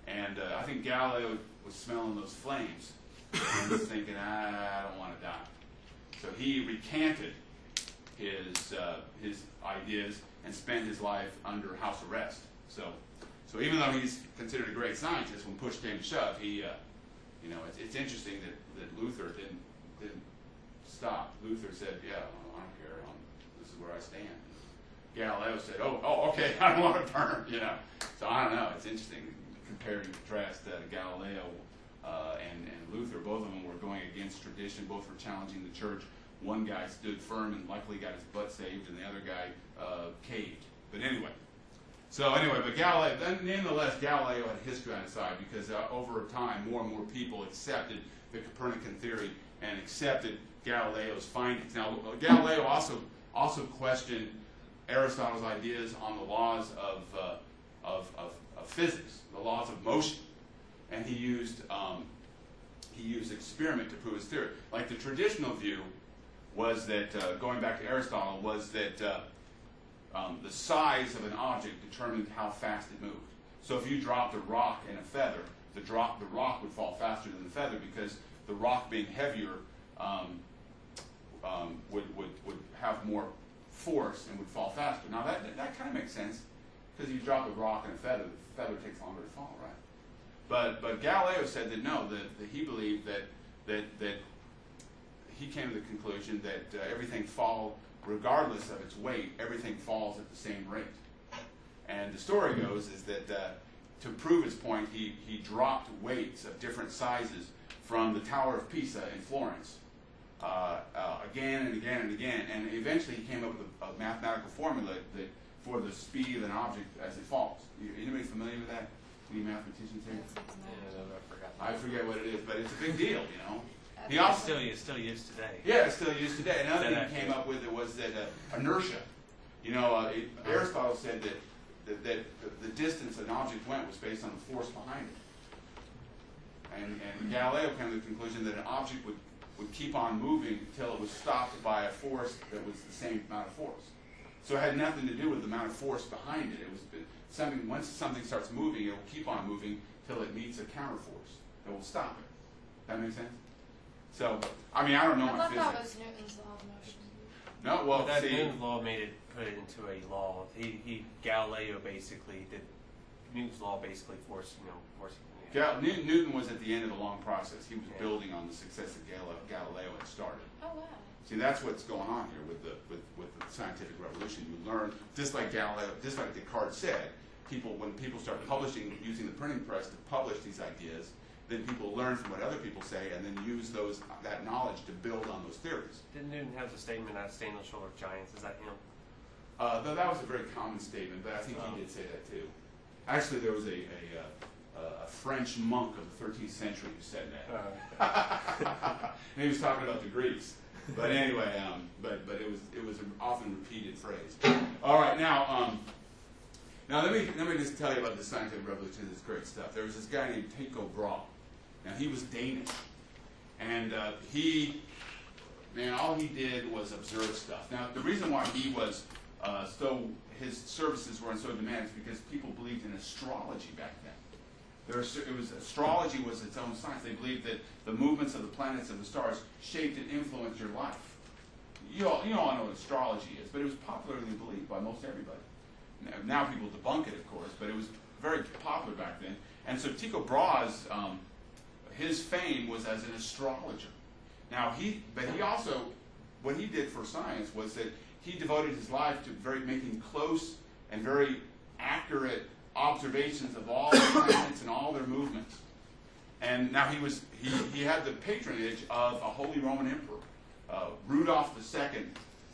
And I think Galileo was smelling those flames and was thinking, I don't want to die. So he recanted his ideas and spent his life under house arrest. So even though he's considered a great scientist, when push came to shove, it's interesting that Luther didn't stop. Luther said, yeah, I don't care, this is where I stand. Galileo said, oh, okay, I don't want to burn, So I don't know, it's interesting to compare and contrast Galileo and Luther. Both of them were going against tradition, both were challenging the church. One guy stood firm and luckily got his butt saved, and the other guy caved. But anyway, but Galileo, nonetheless, Galileo had history on his side, because over time, more and more people accepted the Copernican theory and accepted Galileo's findings. Now, Galileo also questioned Aristotle's ideas on the laws of physics, the laws of motion, and he used experiment to prove his theory. Like the traditional view was that, going back to Aristotle, was that the size of an object determined how fast it moved. So if you dropped a rock and a feather, the rock would fall faster than the feather, because the rock being heavier would have more force and would fall faster. Now that kind of makes sense, because you drop a rock and a feather, the feather takes longer to fall, right? But Galileo said that no, that he believed that he came to the conclusion that everything falls, regardless of its weight, everything falls at the same rate. And the story goes is that to prove his point, he dropped weights of different sizes from the Tower of Pisa in Florence again and again and again, and eventually he came up with a mathematical formula that for the speed of an object as it falls. Anybody familiar with that? Any mathematicians here? I forget what it is, but it's a big deal, you know. He also It's still used today. yeah, it's still used today. Another thing he came up with was that inertia. You know, Aristotle said that the distance an object went was based on the force behind it. And Galileo came to the conclusion that an object would keep on moving until it was stopped by a force that was the same amount of force. So it had nothing to do with the amount of force behind it. It was something. Once something starts moving, it will keep on moving till it meets a counterforce that will stop it. That make sense? So, I mean, I don't know I my thought that physics. was Newton's law of motion. No, well, That see, Newton's law put it into a law. Galileo basically did Newton's law basically forced. Newton was at the end of the long process. He was Yeah. building on the success that Galileo had started. Oh wow. See, that's what's going on here with the scientific revolution. You learn, just like Galileo, just like Descartes said, when people start publishing, using the printing press to publish these ideas, then people learn from what other people say and then use that knowledge to build on those theories. Didn't Newton have the statement that stand on the shoulder of giants? Is that him? Though that was a very common statement, but I think he did say that too. Actually, there was a French monk of the 13th century who said that. And he was talking about the Greeks. But anyway, but it was an often repeated phrase. All right, now let me just tell you about the scientific revolution. This great stuff. There was this guy named Tycho Brahe. Now he was Danish, and all he did was observe stuff. Now the reason why he was his services were in so demand is because people believed in astrology back then. Astrology was its own science. They believed that the movements of the planets and the stars shaped and influenced your life. You all know what astrology is, but it was popularly believed by most everybody. Now people debunk it, of course, but it was very popular back then. And so Tycho Brahe's his fame was as an astrologer. Now what he did for science was that he devoted his life to making close and very accurate observations of all the planets and all their movements. And now he had the patronage of a Holy Roman Emperor, Rudolph II,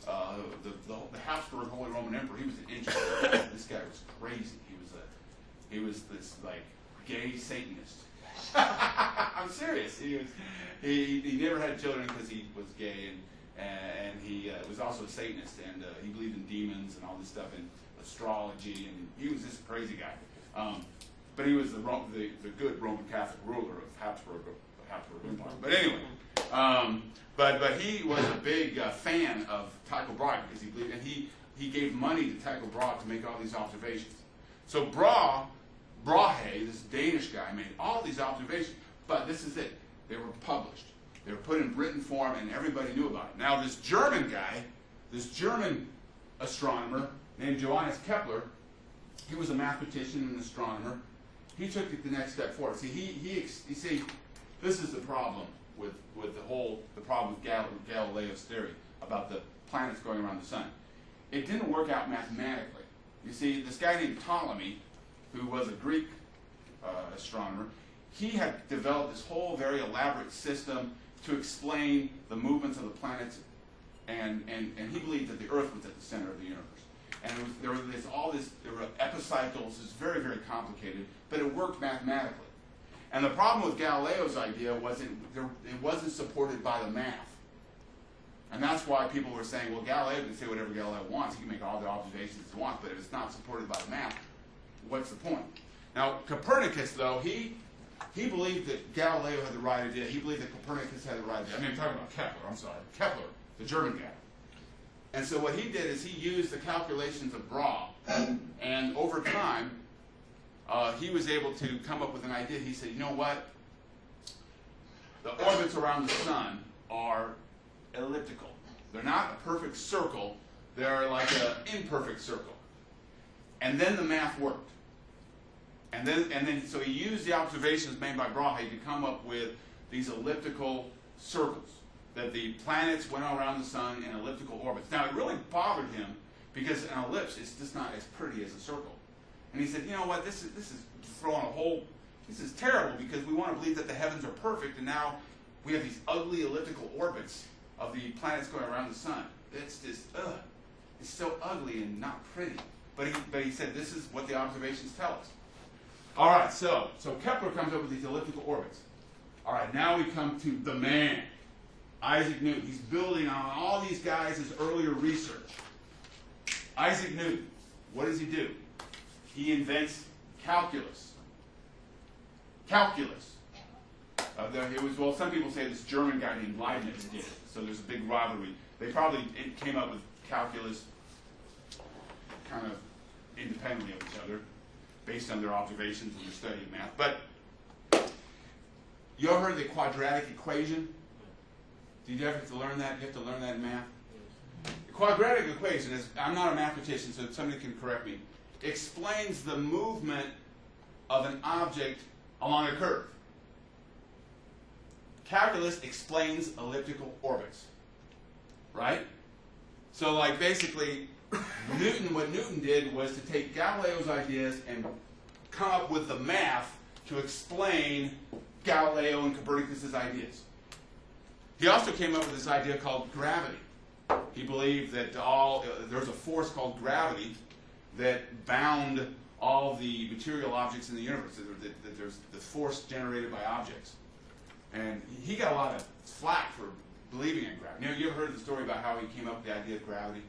the Habsburg Holy Roman Emperor. He was an interesting. This guy was crazy. He was this like gay Satanist. I'm serious. He never had children because he was gay, and he was also a Satanist, and he believed in demons and all this stuff and astrology, and he was this crazy guy. But he was the good Roman Catholic ruler of Habsburg Empire. But anyway, but he was a big fan of Tycho Brahe because he believed, and he gave money to Tycho Brahe to make all these observations. So Brahe, this Danish guy, made all these observations. But this is it. They were published. They were put in written form, and everybody knew about it. Now this German guy, this German astronomer named Johannes Kepler, he was a mathematician and an astronomer. He took it the next step forward. See, you see, this is the problem with the problem with Galileo's theory about the planets going around the sun. It didn't work out mathematically. You see, this guy named Ptolemy, who was a Greek astronomer, he had developed this whole very elaborate system to explain the movements of the planets, and he believed that the Earth was at the center of the universe. And there were epicycles. It's very, very complicated, but it worked mathematically. And the problem with Galileo's idea was it wasn't supported by the math. And that's why people were saying, well, Galileo can say whatever Galileo wants. He can make all the observations he wants, but if it's not supported by the math, what's the point? Now, Copernicus, though, he believed that Galileo had the right idea. He believed that Copernicus had the right idea. I mean, I'm talking about Kepler, I'm sorry. Kepler, the German guy. And so what he did is he used the calculations of Brahe, and over time, he was able to come up with an idea. He said, you know what? The orbits around the sun are elliptical. They're not a perfect circle. They're like an imperfect circle. And then the math worked. And then so he used the observations made by Brahe to come up with these elliptical circles, that the planets went around the sun in elliptical orbits. Now, it really bothered him because an ellipse is just not as pretty as a circle. And he said, you know what, this is throwing a whole, this is terrible because we want to believe that the heavens are perfect, and now we have these ugly elliptical orbits of the planets going around the sun. It's just, it's so ugly and not pretty. But he said, this is what the observations tell us. All right, so Kepler comes up with these elliptical orbits. All right, now we come to the man, Isaac Newton. He's building on all these guys' earlier research. Isaac Newton, what does he do? He invents calculus. Calculus. Well, some people say this German guy named Leibniz did it, so there's a big rivalry. They probably came up with calculus kind of independently of each other, based on their observations and their study of math. But you ever heard of the quadratic equation? Did you ever have to learn that? You have to learn that in math? The quadratic equation is, I'm not a mathematician, so somebody can correct me, explains the movement of an object along a curve. Calculus explains elliptical orbits, right? So like basically, what Newton did was to take Galileo's ideas and come up with the math to explain Galileo and Copernicus' ideas. He also came up with this idea called gravity. He believed that there's a force called gravity that bound all the material objects in the universe, that there's the force generated by objects. And he got a lot of flack for believing in gravity. You ever heard the story about how he came up with the idea of gravity?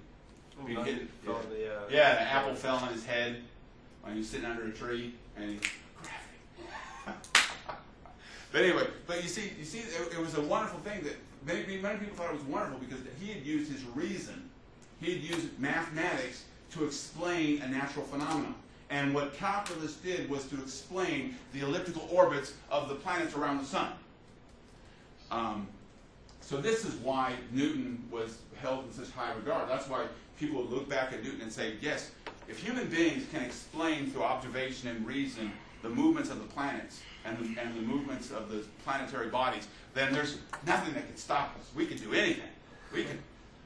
He hit, the apple fell on his head when he was sitting under a tree, and he, gravity. But anyway, you see, it was a wonderful thing that many people thought it was wonderful because he had used his reason, he had used mathematics to explain a natural phenomenon. And what calculus did was to explain the elliptical orbits of the planets around the sun. So this is why Newton was held in such high regard. That's why people would look back at Newton and say, yes, if human beings can explain through observation and reason the movements of the planets and the movements of the planetary bodies, then there's nothing that can stop us. We can do anything.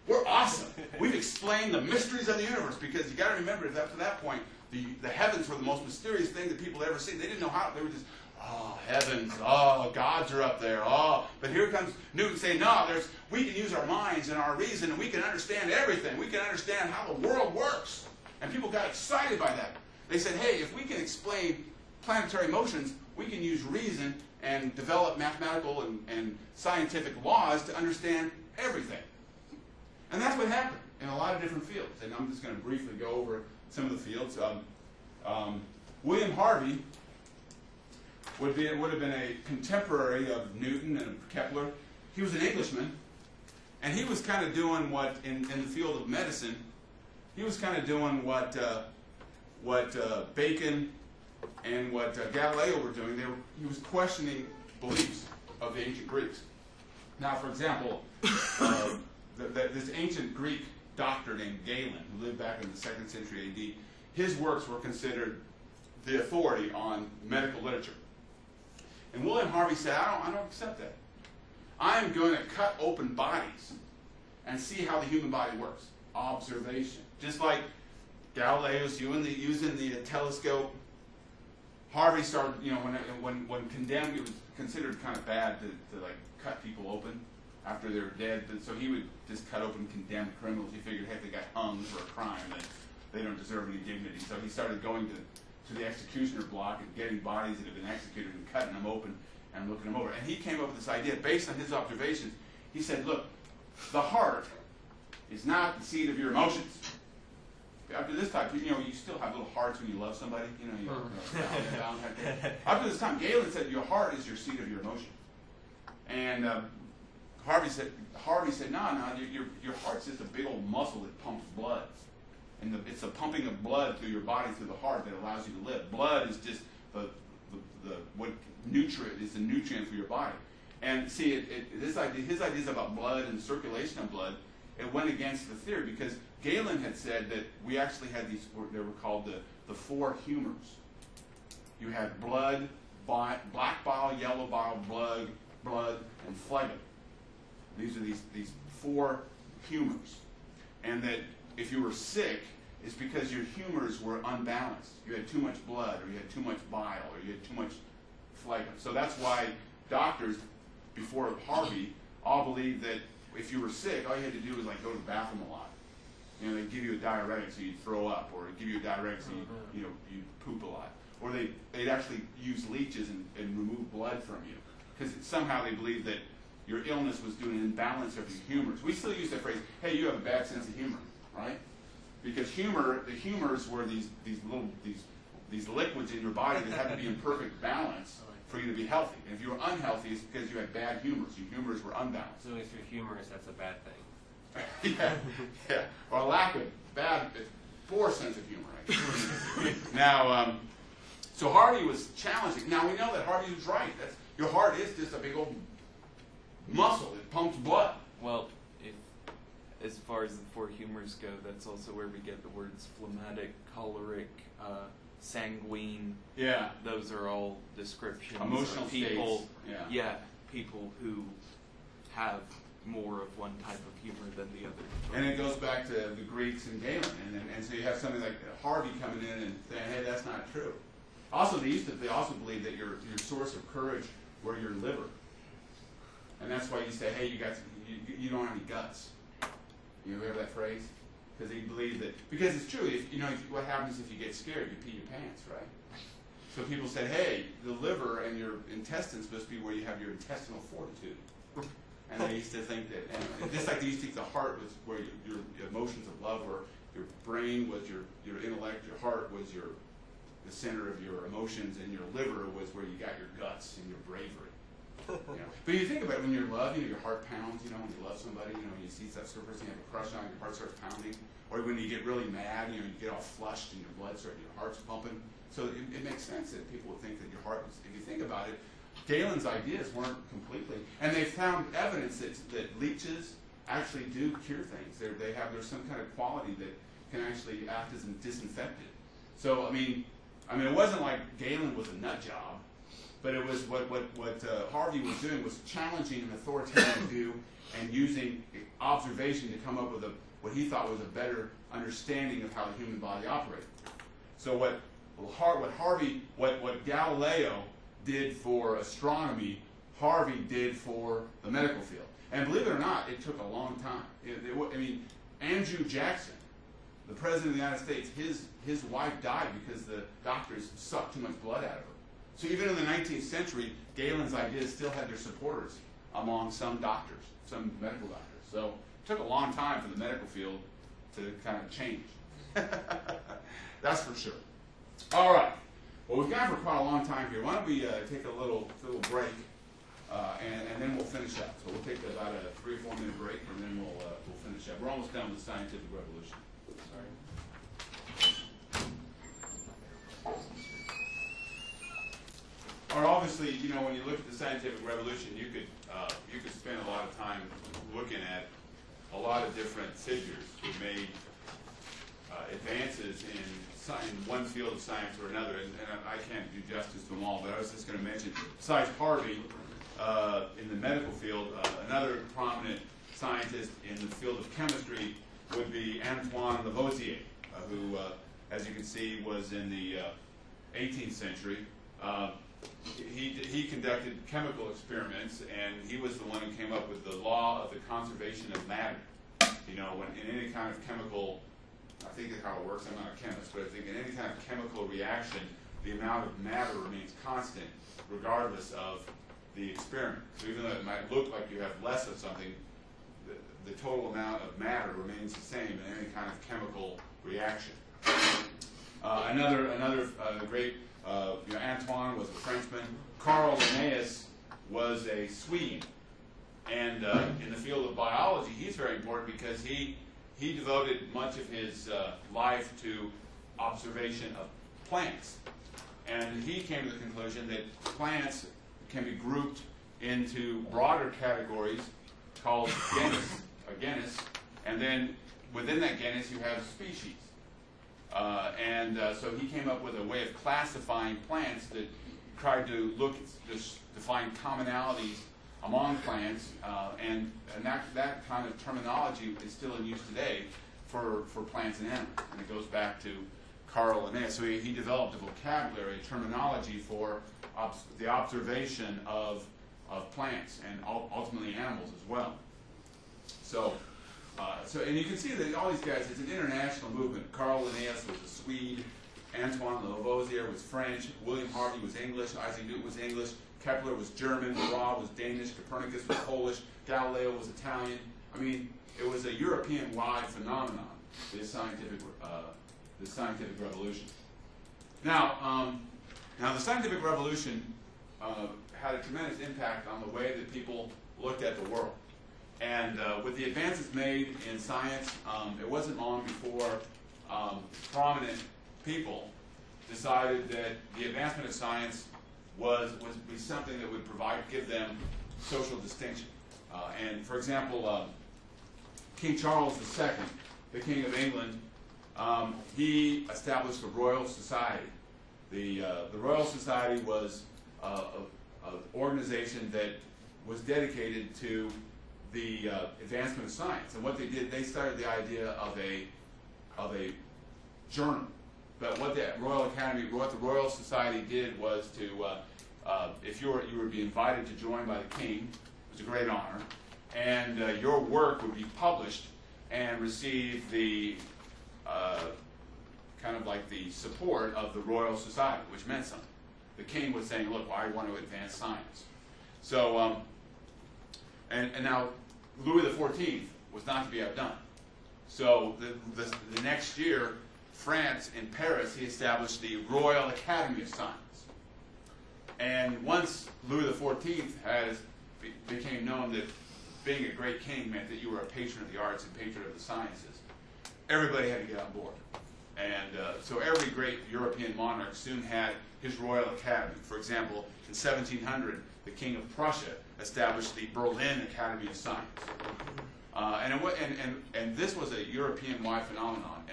We're awesome. We've explained the mysteries of the universe, because you got to remember that up to that point, the heavens were the most mysterious thing that people had ever seen. They didn't know how. They were just, oh, heavens, oh, gods are up there, oh. But here comes Newton saying, no, we can use our minds and our reason, and we can understand everything. We can understand how the world works. And people got excited by that. They said, hey, if we can explain planetary motions, we can use reason and develop mathematical and scientific laws to understand everything. And that's what happened in a lot of different fields. And I'm just going to briefly go over some of the fields. William Harvey would have been a contemporary of Newton and Kepler. He was an Englishman, and he was kind of doing what, in the field of medicine, he was kind of doing what Bacon and what Galileo were doing. He was questioning beliefs of the ancient Greeks. Now, for example, this ancient Greek doctor named Galen, who lived back in the 2nd century AD, his works were considered the authority on medical literature. And William Harvey said, I don't accept that. I am going to cut open bodies and see how the human body works. Observation. Just like Galileo's using the telescope. Harvey started, when condemned, it was considered kind of bad to like cut people open after they're dead. So he would just cut open condemned criminals. He figured, hey, if they got hung for a crime, then they don't deserve any dignity. So he started going to the executioner block and getting bodies that had been executed and cutting them open and looking them over. And he came up with this idea based on his observations. He said, look, the heart is not the seat of your emotions. After this time, you still have little hearts when you love somebody. After this time, Galen said, your heart is your seat of your emotion. And Harvey said, no, your heart's just a big old muscle that pumps blood. And it's the pumping of blood through your body, through the heart, that allows you to live. Blood is just what nutrient is the nutrient for your body. And see, his ideas about blood and the circulation of blood, it went against the theory, because Galen had said that we actually had they were called the four humors. you had blood, black bile, yellow bile, blood, and phlegm. These are these four humors. And that if you were sick, it's because your humors were unbalanced. You had too much blood, or you had too much bile, or you had too much phlegm. So that's why doctors, before Harvey, all believed that if you were sick, all you had to do was like go to the bathroom a lot. You know, they'd give you a diuretic so you'd throw up, or give you a diuretic so you'd poop a lot. Or they'd actually use leeches and remove blood from you. Because somehow they believed that your illness was due to an imbalance of your humors. We still use that phrase, hey, you have a bad sense of humor, right? Because the humors were these liquids in your body that had to be in perfect balance for you to be healthy. And if you were unhealthy, it's because you had bad humors. Your humors were unbalanced. So if you're humorous, that's a bad thing. yeah. Or a lack of poor sense of humor, actually. Now, so Harvey was challenging. Now, we know that Harvey was right. Your heart is just a big old muscle. It pumps blood. Well, as far as the four humors go, that's also where we get the words phlegmatic, choleric, sanguine. Yeah. Those are all descriptions Emotional of people. States. Yeah, people who have more of one type of humor than the other. And it goes back to the Greeks and Galen, and so you have something like Harvey coming in and saying, "Hey, that's not true." Also, they also believed that your source of courage were your liver, and that's why you say, "Hey, you don't have any guts." You ever hear that phrase? Because they believe that, because it's true. What happens if you get scared? You pee your pants, right? So people said, "Hey, the liver and your intestines must be where you have your intestinal fortitude." And they used to think that, and just like they used to think the heart was where your emotions of love were, your brain was your intellect, your heart was the center of your emotions, and your liver was where you got your guts and your bravery. But you think about it, when you're in love, your heart pounds, when you love somebody, you see that person you have a crush on, your heart starts pounding. Or when you get really mad, you get all flushed and your heart's pumping. So it makes sense that people would think that your heart was, if you think about it, Galen's ideas weren't completely, and they found evidence that leeches actually do cure things. There's some kind of quality that can actually act as a disinfectant. So I mean, it wasn't like Galen was a nut job, but it was what Harvey was doing was challenging an authoritative view and using observation to come up with what he thought was a better understanding of how the human body operated. So what Galileo did for astronomy, Harvey did for the medical field. And believe it or not, it took a long time. Andrew Jackson, the President of the United States, his wife died because the doctors sucked too much blood out of her. So even in the 19th century, Galen's ideas still had their supporters among some doctors, some medical doctors. So it took a long time for the medical field to kind of change. That's for sure. All right. Well, we've gone for quite a long time here. Why don't we take a little break, and then we'll finish up. So we'll take about a 3 or 4 minute break, and then we'll finish up. We're almost done with the scientific revolution. Sorry. Or obviously, when you look at the scientific revolution, you could spend a lot of time looking at a lot of different figures who made advances in one field of science or another, and I can't do justice to them all, but I was just going to mention, besides Harvey, in the medical field, another prominent scientist in the field of chemistry would be Antoine Lavoisier, who, as you can see, was in the 18th century. He conducted chemical experiments, and he was the one who came up with the law of the conservation of matter. When in any kind of chemical, I think that's how it works, I'm not a chemist, but I think in any kind of chemical reaction, the amount of matter remains constant regardless of the experiment. So even though it might look like you have less of something, the total amount of matter remains the same in any kind of chemical reaction. Another great, Antoine was a Frenchman. Carl Linnaeus was a Swede. And in the field of biology, he's very important because he devoted much of his life to observation of plants. And he came to the conclusion that plants can be grouped into broader categories called genus, and then within that genus you have species. So he came up with a way of classifying plants that tried to to find commonalities among plants, and that kind of terminology is still in use today for plants and animals. And it goes back to Carl Linnaeus. So he developed a vocabulary, a terminology for the observation of plants and ultimately animals as well. So and you can see that all these guys, it's an international movement. Carl Linnaeus was a Swede, Antoine Lavoisier was French, William Harvey was English, Isaac Newton was English, Kepler was German, Barrage was Danish, Copernicus was Polish, Galileo was Italian. I mean, it was a European-wide phenomenon, this scientific revolution. Now the scientific revolution had a tremendous impact on the way that people looked at the world. And with the advances made in science, it wasn't long before prominent people decided that the advancement of science would be something that would give them social distinction. And for example, King Charles II, the King of England, he established the Royal Society. The Royal Society was an organization that was dedicated to the advancement of science. And what they did, they started the idea of a journal. But what the Royal Society did was to, if you would be invited to join by the king, it was a great honor, and your work would be published and receive the kind of like the support of the Royal Society, which meant something. The king was saying, look, I want to advance science. So, and now Louis XIV was not to be outdone. So the next year, France, in Paris, he established the Royal Academy of Science. And once Louis XIV became known that being a great king meant that you were a patron of the arts and patron of the sciences, everybody had to get on board. And so every great European monarch soon had his Royal Academy. For example, in 1700, the King of Prussia established the Berlin Academy of Science. And this was a European-wide phenomenon.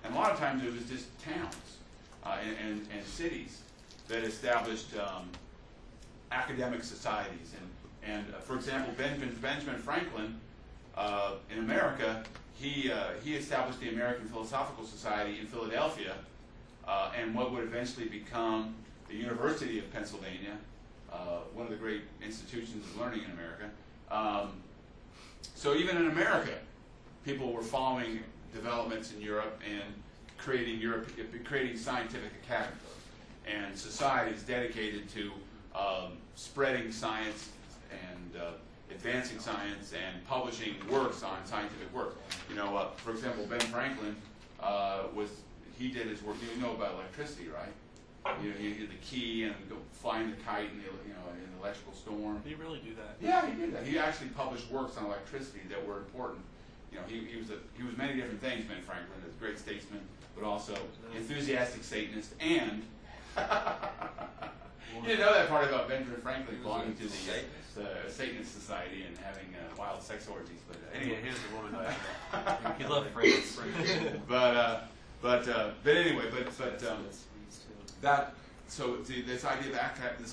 And a lot of times it was just towns and cities that established academic societies. And for example, Benjamin Franklin in America, he established the American Philosophical Society in Philadelphia, and what would eventually become the University of Pennsylvania, one of the great institutions of learning in America. So even in America, people were following developments in Europe and creating scientific academies and societies dedicated to spreading science and advancing science and publishing works on scientific work. You know, for example, Ben Franklin he did his work. You know about electricity, right? You know, he did the key and go flying the kite in the electrical storm. Did he really do that? Yeah, he did that. He actually published works on electricity that were important. You know, he was many different things. Ben Franklin, as a great statesman, but also enthusiastic Satanist, and you didn't know that part about Benjamin Franklin belonging to the Satanist Society and having wild sex orgies. But anyway, here's the woman he loved France. But anyway, this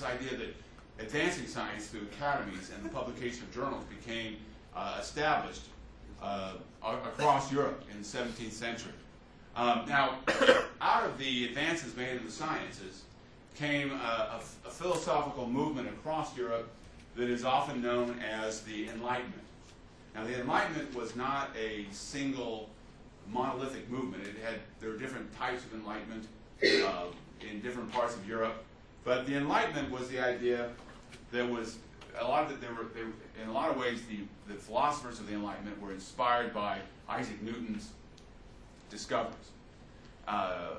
idea that advancing science through academies and the publication of journals became established across Europe in the 17th century. Now, out of the advances made in the sciences came a philosophical movement across Europe that is often known as the Enlightenment. Now, the Enlightenment was not a single monolithic movement. There were different types of enlightenment in different parts of Europe, but the Enlightenment was the idea that was in a lot of ways the philosophers of the Enlightenment were inspired by Isaac Newton's discoveries,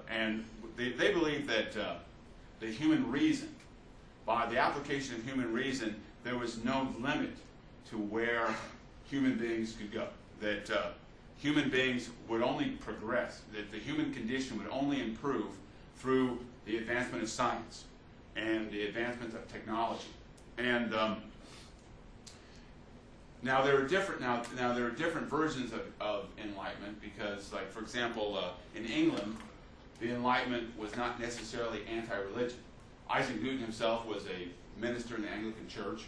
and they believed that the human reason, by the application of human reason, there was no limit to where human beings could go. That human beings would only progress, that the human condition would only improve through the advancement of science and the advancement of technology. And now there are different versions of enlightenment, because, like, for example, in England, the Enlightenment was not necessarily anti-religion. Isaac Newton himself was a minister in the Anglican Church,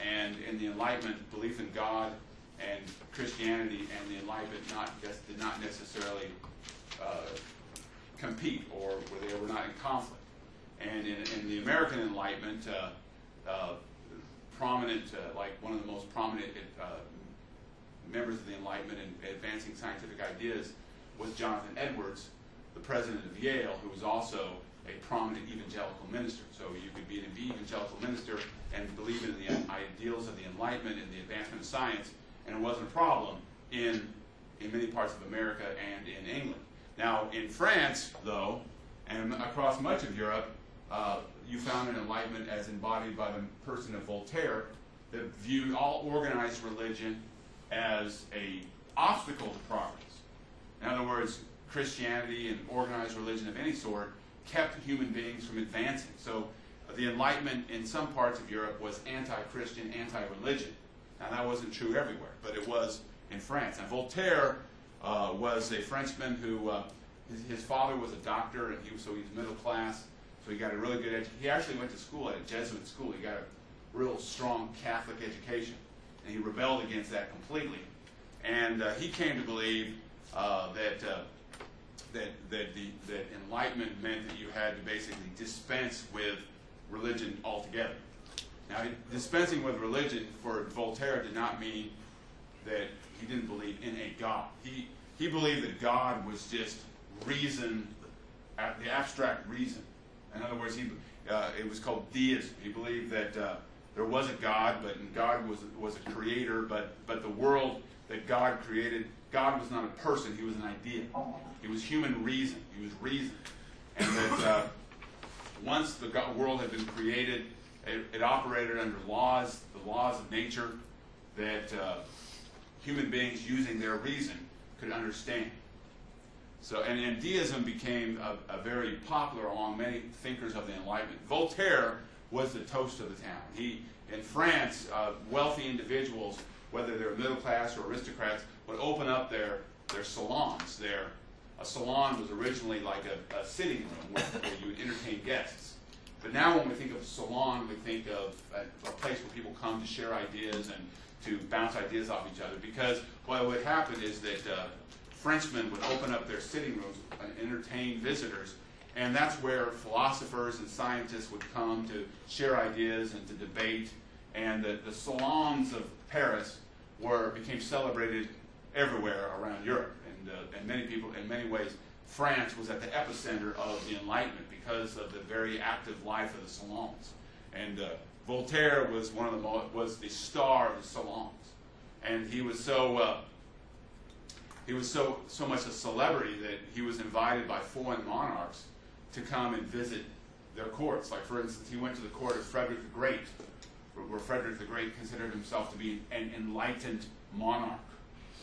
and in the Enlightenment, belief in God and Christianity and the Enlightenment did not necessarily compete, or they were not in conflict. And in the American Enlightenment, like one of the most prominent members of the Enlightenment in advancing scientific ideas was Jonathan Edwards, the president of Yale, who was also a prominent evangelical minister. So you could be an evangelical minister and believe in the ideals of the Enlightenment and the advancement of science, and it wasn't a problem in many parts of America and in England. Now, in France, though, and across much of Europe, you found an Enlightenment as embodied by the person of Voltaire that viewed all organized religion as an obstacle to progress. In other words, Christianity and organized religion of any sort kept human beings from advancing. So the Enlightenment in some parts of Europe was anti-Christian, anti-religion. Now that wasn't true everywhere, but it was in France. And Voltaire was a Frenchman who, his father was a doctor, and so he was middle class, so he got a really good education. He actually went to school at a Jesuit school. He got a real strong Catholic education, and he rebelled against that completely. And he came to believe that Enlightenment meant that you had to basically dispense with religion altogether. Now, dispensing with religion for Voltaire did not mean that he didn't believe in a God. He believed that God was just reason, the abstract reason. In other words, it was called deism. He believed that there was a God, but God was a creator, but the world that God created, God was not a person, he was an idea. He was human reason. He was reason. And that once the world had been created, it operated under laws, the laws of nature, that human beings using their reason could understand. So, and deism became a very popular among many thinkers of the Enlightenment. Voltaire was the toast of the town. In France, wealthy individuals, whether they were middle class or aristocrats, would open up their salons. A salon was originally like a sitting room where you would entertain guests. But now when we think of a salon, we think of a place where people come to share ideas and to bounce ideas off each other. Because what would happen is that Frenchmen would open up their sitting rooms and entertain visitors, and that's where philosophers and scientists would come to share ideas and to debate. And the salons of Paris became celebrated everywhere around Europe. And many people, in many ways, France was at the epicenter of the Enlightenment because of the very active life of the salons. And Voltaire was was the star of the salons, and he was so much a celebrity that he was invited by foreign monarchs to come and visit their courts. Like, for instance, he went to the court of Frederick the Great, where Frederick the Great considered himself to be an enlightened monarch,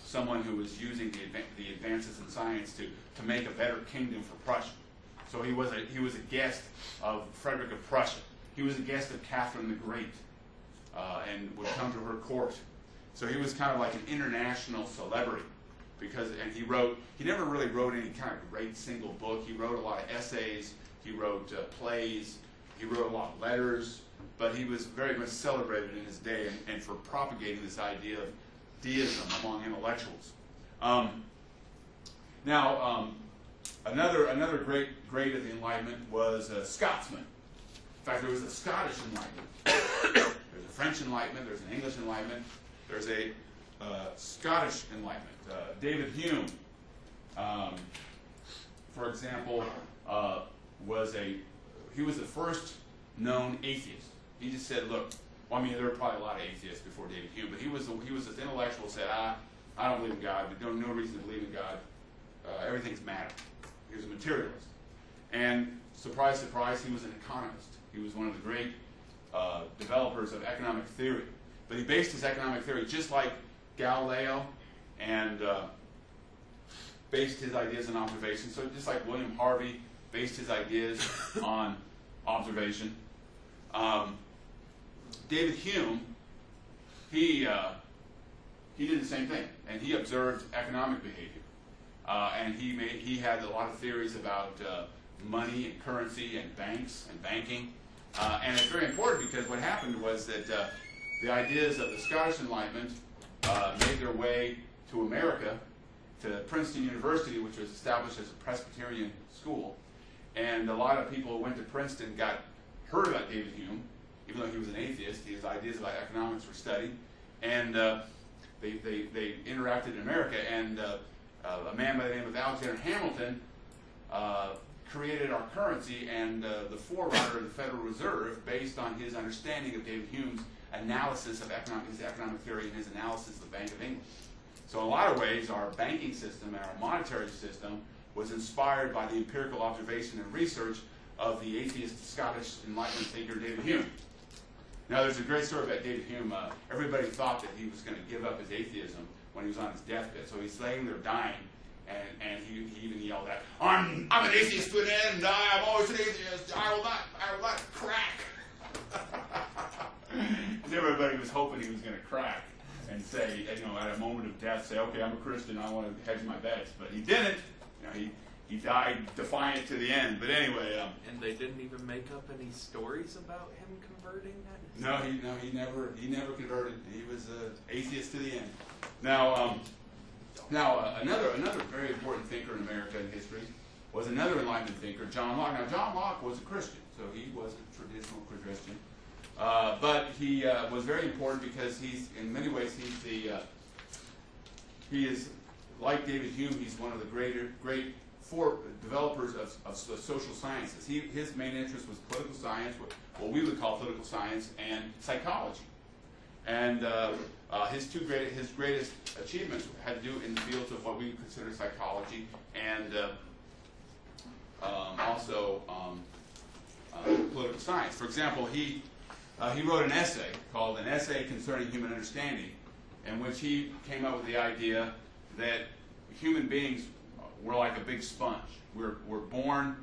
someone who was using the advances in science to make a better kingdom for Prussia. So he was a guest of Frederick of Prussia. He was a guest of Catherine the Great, and would come to her court. So he was kind of like an international celebrity, and he never really wrote any kind of great single book. He wrote a lot of essays, he wrote plays, he wrote a lot of letters, but he was very much celebrated in his day and for propagating this idea of deism among intellectuals. Another great of the Enlightenment was a Scotsman. In fact, there was a Scottish Enlightenment. There's a French Enlightenment, there's an English Enlightenment, there's a Scottish Enlightenment. David Hume, for example, was the first known atheist. He just said, look, well, I mean, there were probably a lot of atheists before David Hume, but he was this intellectual who said, I don't believe in God. There's no reason to believe in God. Everything's matter. He was a materialist. And surprise, surprise, he was an economist. He was one of the great developers of economic theory. But he based his economic theory just like Galileo, and based his ideas on observation. So just like William Harvey based his ideas on observation. David Hume, he did the same thing, and he observed economic behavior. and he had a lot of theories about money and currency and banks and banking. And it's very important because what happened was that the ideas of the Scottish Enlightenment made their way to America, to Princeton University, which was established as a Presbyterian school. And a lot of people who went to Princeton heard about David Hume, even though he was an atheist. His ideas about economics were studied. And they interacted in America. And a man by the name of Alexander Hamilton created our currency and the forerunner of the Federal Reserve based on his understanding of David Hume's analysis of his economic theory and his analysis of the Bank of England. So in a lot of ways, our banking system and our monetary system was inspired by the empirical observation and research of the atheist Scottish Enlightenment thinker David Hume. Now, there's a great story about David Hume. Everybody thought that he was going to give up his atheism when he was on his deathbed. So he's laying there dying, and he even yelled out, I'm an atheist to an end, and I'm always an atheist. I will not crack. Because everybody was hoping he was going to crack and say, at a moment of death, say, okay, I'm a Christian, I want to hedge my bets. But he didn't. He died defiant to the end. But anyway. And they didn't even make up any stories about him converting? He never converted. He was an atheist to the end. Now, another very important thinker in American history was another Enlightenment thinker, John Locke. Now, John Locke was a Christian, so he wasn't a traditional Christian. But he was very important because in many ways, he is, like David Hume, he's one of the great four developers of social sciences. His main interest was political science, what we would call political science, and psychology. And his greatest achievements had to do in the fields of what we would consider psychology and also political science. For example, he wrote an essay called An Essay Concerning Human Understanding, in which he came up with the idea that human beings were like a big sponge. We're born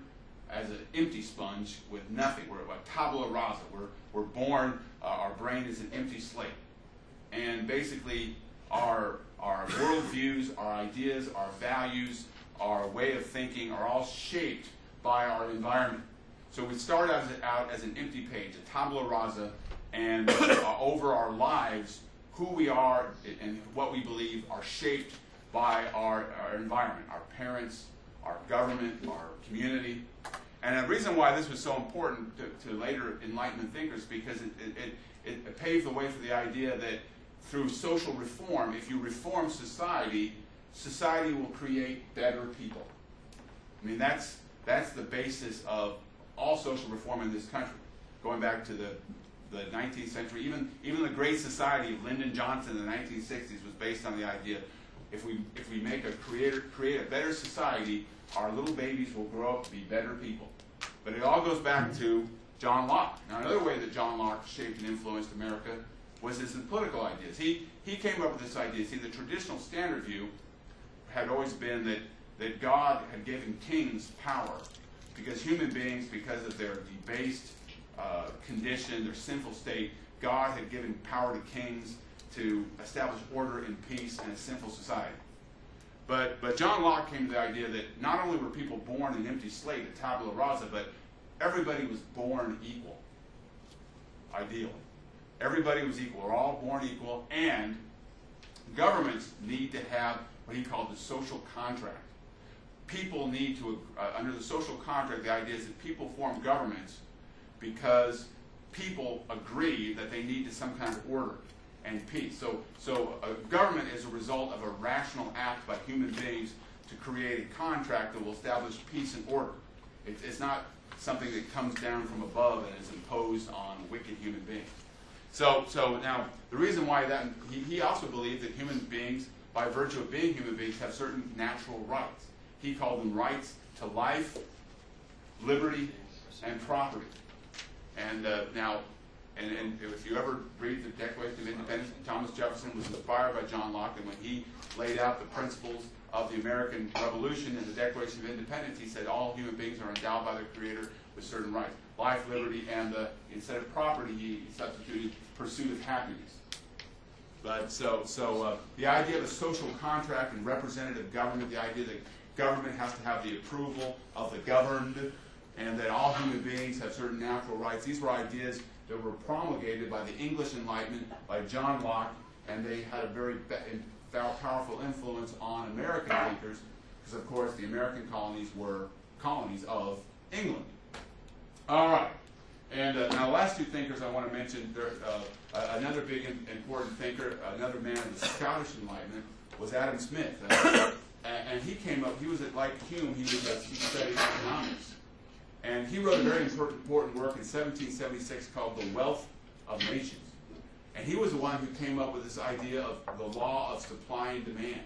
as an empty sponge with nothing. We're like tabula rasa. We're born, our brain is an empty slate. And basically our worldviews, our ideas, our values, our way of thinking are all shaped by our environment. So we start out as an empty page, a tabula rasa, and over our lives, who we are and what we believe are shaped by our environment, our parents, our government, our community. And the reason why this was so important to later Enlightenment thinkers, because it paved the way for the idea that through social reform, if you reform society, society will create better people. I mean, that's the basis of all social reform in this country, going back to the 19th century. Even the Great Society of Lyndon Johnson in the 1960s was based on the idea if we create a better society, our little babies will grow up to be better people. But it all goes back to John Locke. Now, another way that John Locke shaped and influenced America was his political ideas. He came up with this idea. See, the traditional standard view had always been that God had given kings power because human beings, because of their debased condition, their sinful state, God had given power to kings to establish order and peace in a sinful society. But John Locke came to the idea that not only were people born an empty slate, a tabula rasa, but everybody was born equal, ideally. Everybody was equal. We're all born equal, and governments need to have what he called the social contract. People need to, under the social contract, the idea is that people form governments because people agree that they need some kind of order and peace. So a government is a result of a rational act by human beings to create a contract that will establish peace and order. It's not something that comes down from above and is imposed on wicked human beings. So now, the reason why that, he also believed that human beings, by virtue of being human beings, have certain natural rights. He called them rights to life, liberty, and property. And and if you ever read the Declaration of Independence, Thomas Jefferson was inspired by John Locke, and when he laid out the principles of the American Revolution in the Declaration of Independence, he said all human beings are endowed by their Creator with certain rights. Life, liberty, and instead of property, he substituted pursuit of happiness. But the idea of a social contract and representative government, the idea that government has to have the approval of the governed, and that all human beings have certain natural rights. These were ideas that were promulgated by the English Enlightenment, by John Locke, and they had a very powerful influence on American thinkers, because of course the American colonies were colonies of England. All right, and now the last two thinkers I want to mention, another big important thinker, another man of the Scottish Enlightenment, was Adam Smith. And he came up, he was like Hume, he studied economics. And he wrote a very important work in 1776 called The Wealth of Nations. And he was the one who came up with this idea of the law of supply and demand,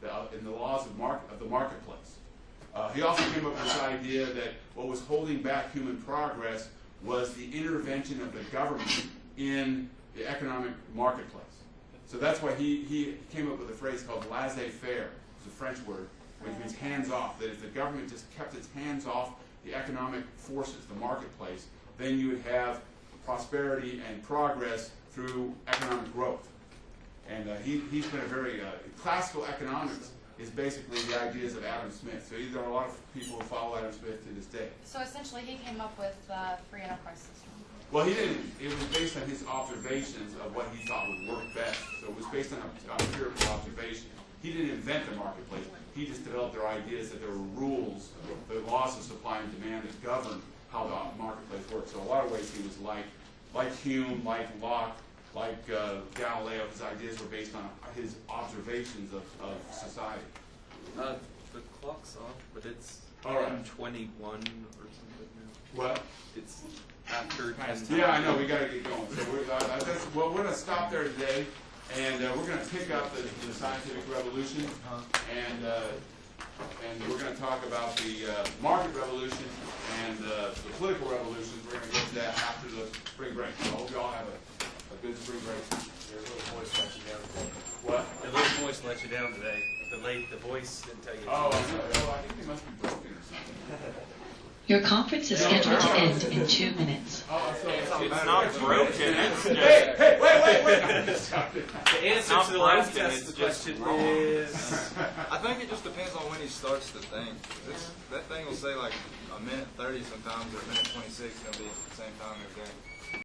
and the laws of the marketplace. He also came up with this idea that what was holding back human progress was the intervention of the government in the economic marketplace. So that's why he came up with a phrase called laissez-faire. It's a French word, which means hands off. That if the government just kept its hands off the economic forces, the marketplace, then you would have prosperity and progress through economic growth. And he's been a very classical economics is basically the ideas of Adam Smith. So there are a lot of people who follow Adam Smith to this day. So essentially, he came up with the free enterprise system. Well, he didn't. It was based on his observations of what he thought would work best. So it was based on empirical observation. He didn't invent the marketplace. He just developed their ideas that there were rules, the laws of supply and demand that govern how the marketplace works. So in a lot of ways, he was like Hume, like Locke, like Galileo. His ideas were based on his observations of society. The clock's off, but it's All right. 10:21 or something now. What? It's after 10. Yeah, I know. We got to get going. So we're going to stop there today, and we're going to pick up the scientific revolution, and we're going to talk about the market revolution and the political revolution. We're going to get to that after the spring break. So I hope you all have a good spring break. Your little voice let you down today. What? The little voice let you down today. The voice didn't tell you. Oh, I think they must be broken or something. Your conference is scheduled to end in 2 minutes. Oh, so It's not broken. It's just, Hey, wait! The answer not to the last broken, test it's of the just question wrong. is... I think it just depends on when he starts the thing. That thing will say like a minute 30 sometimes, or a minute 26, and it'll be at the same time every day.